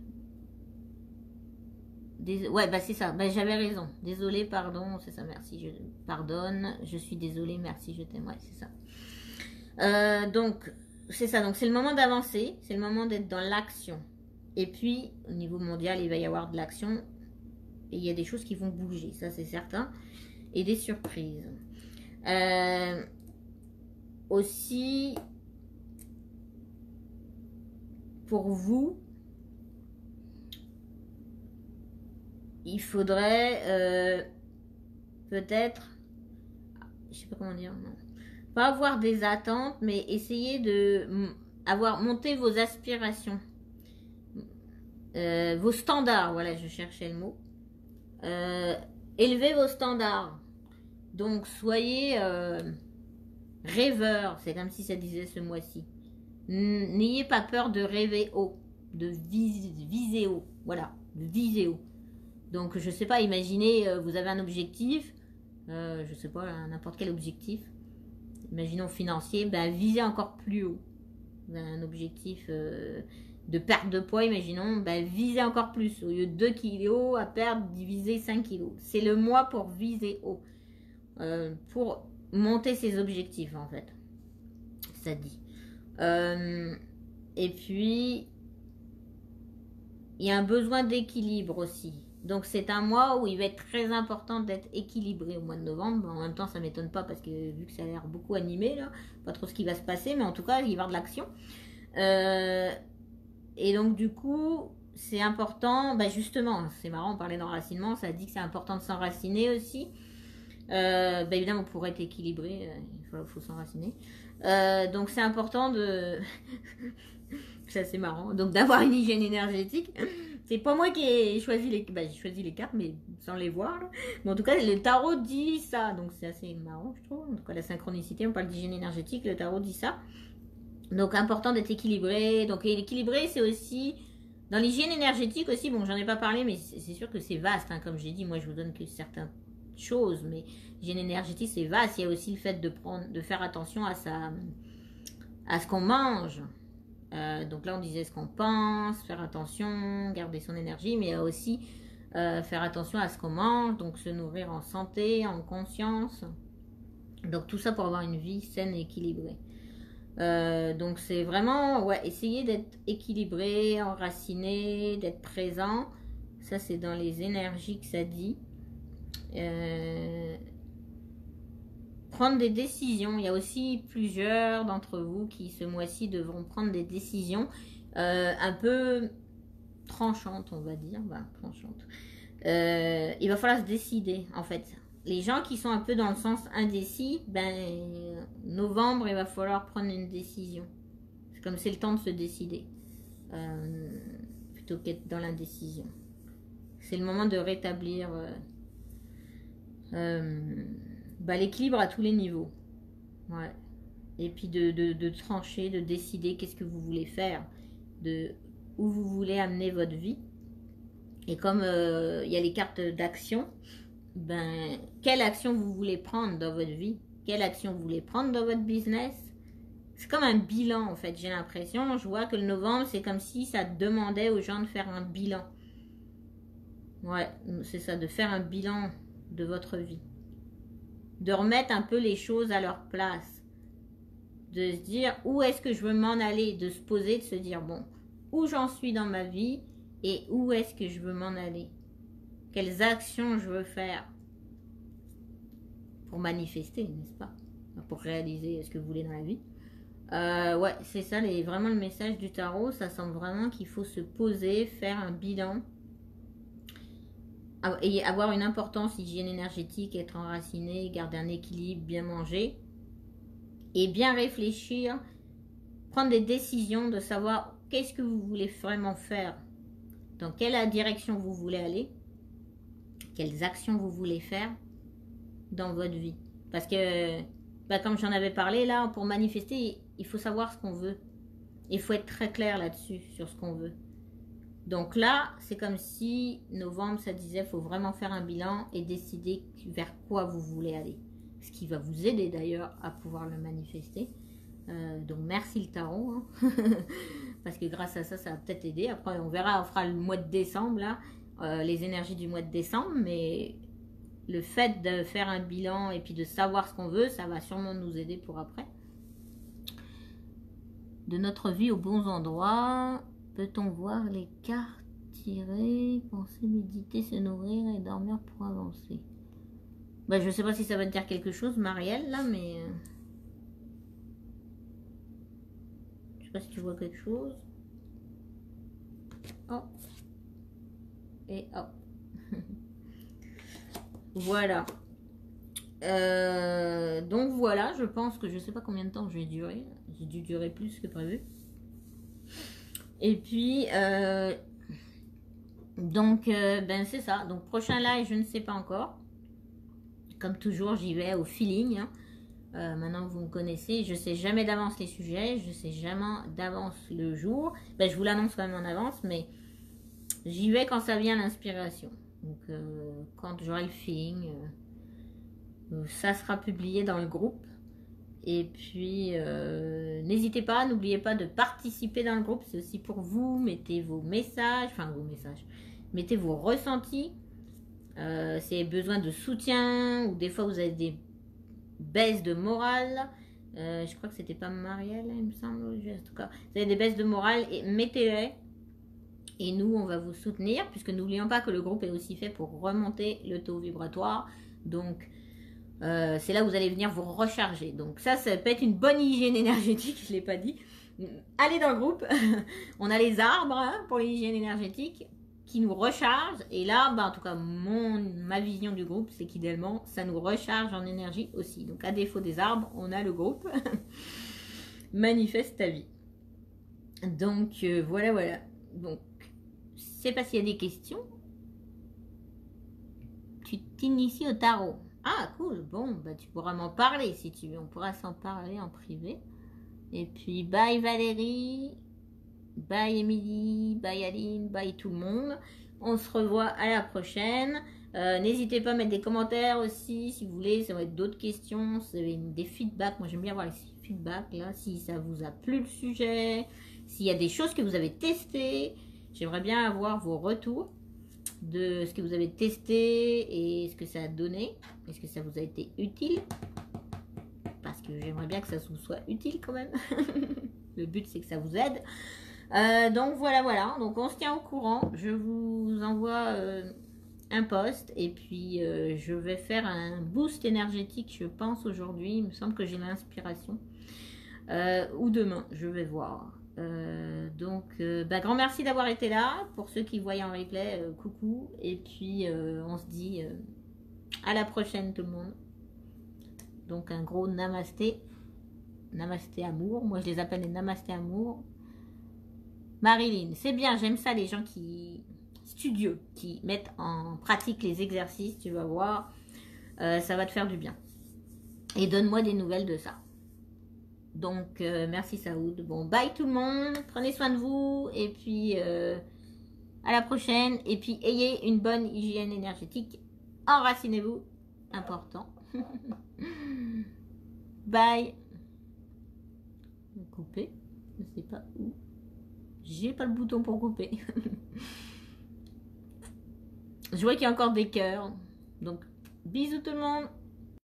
Ouais, c'est ça. J'avais raison. Désolé, pardon, c'est ça, merci, je pardonne. Je suis désolée, merci, je t'aime. Ouais, c'est ça. Donc, c'est ça. Donc, c'est le moment d'avancer. C'est le moment d'être dans l'action. Et puis, au niveau mondial, il va y avoir de l'action. Et il y a des choses qui vont bouger, ça c'est certain. Et des surprises. Aussi, pour vous, il faudrait peut-être, je sais pas comment dire, non, pas avoir des attentes, mais essayer de monter vos aspirations, vos standards, voilà, je cherchais le mot. Élevez vos standards. Donc, soyez rêveur, c'est comme si ça disait ce mois-ci. N'ayez pas peur de rêver haut, de viser haut. Voilà, de viser haut. Donc, je sais pas, imaginez, vous avez un objectif, je sais pas, n'importe quel objectif. Imaginons financier, visez encore plus haut. Vous avez un objectif de perte de poids, imaginons, visez encore plus. Au lieu de 2 kilos à perdre, divisez 5 kilos. C'est le mois pour viser haut. Pour monter ses objectifs, en fait. Ça dit. Et puis, il y a un besoin d'équilibre aussi. Donc c'est un mois où il va être très important d'être équilibré au mois de novembre. En même temps, ça m'étonne pas parce que vu que ça a l'air beaucoup animé là, pas trop ce qui va se passer, mais en tout cas, il va y avoir de l'action. Et donc du coup, c'est important, bah justement, c'est marrant, on parlait d'enracinement, ça dit que c'est important de s'enraciner aussi. Bah évidemment, pour être équilibré, il faut s'enraciner. Donc c'est important de... c'est assez marrant. Donc d'avoir une hygiène énergétique. C'est pas moi qui ai choisi les... Bah, j'ai choisi les cartes, mais sans les voir. Là. Mais en tout cas, le tarot dit ça. Donc c'est assez marrant, je trouve. En tout cas, la synchronicité, on parle d'hygiène énergétique, le tarot dit ça. Donc important d'être équilibré. Donc équilibré, c'est aussi... Dans l'hygiène énergétique aussi, bon, j'en ai pas parlé, mais c'est sûr que c'est vaste. Hein, comme j'ai dit, moi, je vous donne que certaines choses. Mais l'hygiène énergétique, c'est vaste. Il y a aussi le fait de faire attention à ce qu'on mange. Donc là, on disait ce qu'on pense, faire attention, garder son énergie, mais il y a aussi faire attention à ce qu'on mange, donc se nourrir en santé, en conscience. Donc tout ça pour avoir une vie saine et équilibrée. Donc c'est vraiment, ouais, essayer d'être équilibré, enraciné, d'être présent. Ça, c'est dans les énergies que ça dit. Prendre des décisions. Il y a aussi plusieurs d'entre vous qui ce mois-ci devront prendre des décisions un peu tranchantes, on va dire. Bah, tranchantes. Il va falloir se décider, en fait. Les gens qui sont un peu dans le sens indécis, ben, novembre, il va falloir prendre une décision. C'est comme c'est le temps de se décider. Plutôt qu'être dans l'indécision. C'est le moment de rétablir... bah, l'équilibre à tous les niveaux. Ouais. Et puis de trancher, de décider qu'est-ce que vous voulez faire, de où vous voulez amener votre vie. Et comme il y a les cartes d'action, ben, quelle action vous voulez prendre dans votre vie? Quelle action vous voulez prendre dans votre business? C'est comme un bilan en fait, j'ai l'impression. Je vois que le novembre, c'est comme si ça demandait aux gens de faire un bilan. Ouais, c'est ça, de faire un bilan de votre vie. De remettre un peu les choses à leur place, de se dire où est-ce que je veux m'en aller, de se poser, de se dire bon, où j'en suis dans ma vie et où est-ce que je veux m'en aller, quelles actions je veux faire pour manifester, n'est-ce pas, pour réaliser ce que vous voulez dans la vie. Ouais, c'est ça, vraiment le message du tarot, ça semble vraiment qu'il faut se poser, faire un bilan, et avoir une importance, hygiène énergétique, être enraciné, garder un équilibre, bien manger et bien réfléchir, prendre des décisions de savoir qu'est-ce que vous voulez vraiment faire, dans quelle direction vous voulez aller, quelles actions vous voulez faire dans votre vie. Parce que, bah, comme j'en avais parlé là, pour manifester, il faut savoir ce qu'on veut. Il faut être très clair là-dessus, sur ce qu'on veut. Donc là, c'est comme si novembre, ça disait, il faut vraiment faire un bilan et décider vers quoi vous voulez aller. Ce qui va vous aider d'ailleurs à pouvoir le manifester. Donc merci le tarot. Hein. Parce que grâce à ça, ça va peut-être aider. Après, on verra, on fera le mois de décembre, là, les énergies du mois de décembre. Mais le fait de faire un bilan et puis de savoir ce qu'on veut, ça va sûrement nous aider pour après. De notre vie aux bons endroits... Peut-on voir les cartes tirées, penser, méditer, se nourrir et dormir pour avancer? Bah, je sais pas si ça va te dire quelque chose, Marielle, là, mais... Je sais pas si tu vois quelque chose. Oh. Et oh. Voilà. Donc voilà, je pense que je sais pas combien de temps j'ai duré. J'ai dû durer plus que prévu. Et puis, donc, ben c'est ça. Donc, prochain live, je ne sais pas encore. Comme toujours, j'y vais au feeling. Hein. Maintenant, vous me connaissez. Je ne sais jamais d'avance les sujets. Je ne sais jamais d'avance le jour. Ben, je vous l'annonce quand même en avance, mais j'y vais quand ça vient l'inspiration. Donc, quand j'aurai le feeling, ça sera publié dans le groupe. Et puis, n'hésitez pas, n'oubliez pas de participer dans le groupe. C'est aussi pour vous. Mettez vos messages, mettez vos ressentis. Si vous avez besoin de soutien ou des fois vous avez des baisses de morale. Je crois que c'était pas Marielle, il me semble. En tout cas, vous avez des baisses de morale et mettez-les. Et nous, on va vous soutenir, puisque n'oublions pas que le groupe est aussi fait pour remonter le taux vibratoire. Donc, c'est là où vous allez venir vous recharger. Donc ça peut être une bonne hygiène énergétique, je ne l'ai pas dit. Allez dans le groupe. On a les arbres hein, pour l'hygiène énergétique qui nous rechargent. Et là, en tout cas, ma vision du groupe, c'est qu'idéalement, ça nous recharge en énergie aussi. Donc à défaut des arbres, on a le groupe. Manifeste ta vie. Donc voilà. Donc, je ne sais pas s'il y a des questions. Tu t'inities au tarot. Ah, cool. Bon, tu pourras m'en parler si tu veux. On pourra s'en parler en privé. Et puis, bye Valérie. Bye Émilie. Bye Aline. Bye tout le monde. On se revoit à la prochaine. N'hésitez pas à mettre des commentaires aussi si vous voulez. Ça va être d'autres questions. Si vous avez des feedbacks. Moi, j'aime bien voir les feedbacks là. Si ça vous a plu le sujet. S'il y a des choses que vous avez testées. J'aimerais bien avoir vos retours de ce que vous avez testé et ce que ça a donné. Est-ce que ça vous a été utile? Parce que j'aimerais bien que ça vous soit utile quand même. Le but, c'est que ça vous aide. Donc voilà. Donc on se tient au courant. Je vous envoie un post et puis je vais faire un boost énergétique, je pense, aujourd'hui. Il me semble que j'ai l'inspiration. Ou demain, je vais voir. Grand merci d'avoir été là. Pour ceux qui voient en replay, coucou. Et puis, on se dit à la prochaine tout le monde. Donc, un gros namasté. Namasté amour. Moi, je les appelle les namasté amour. Marilyn, c'est bien, j'aime ça, les gens qui... studieux, qui mettent en pratique les exercices, tu vas voir. Ça va te faire du bien. Et donne-moi des nouvelles de ça. Donc, merci Saoud. Bon, bye tout le monde. Prenez soin de vous. Et puis, à la prochaine. Et puis, ayez une bonne hygiène énergétique. Enracinez-vous. Important. Bye. Couper. Je ne sais pas où. J'ai pas le bouton pour couper. Je vois qu'il y a encore des cœurs. Donc, bisous tout le monde.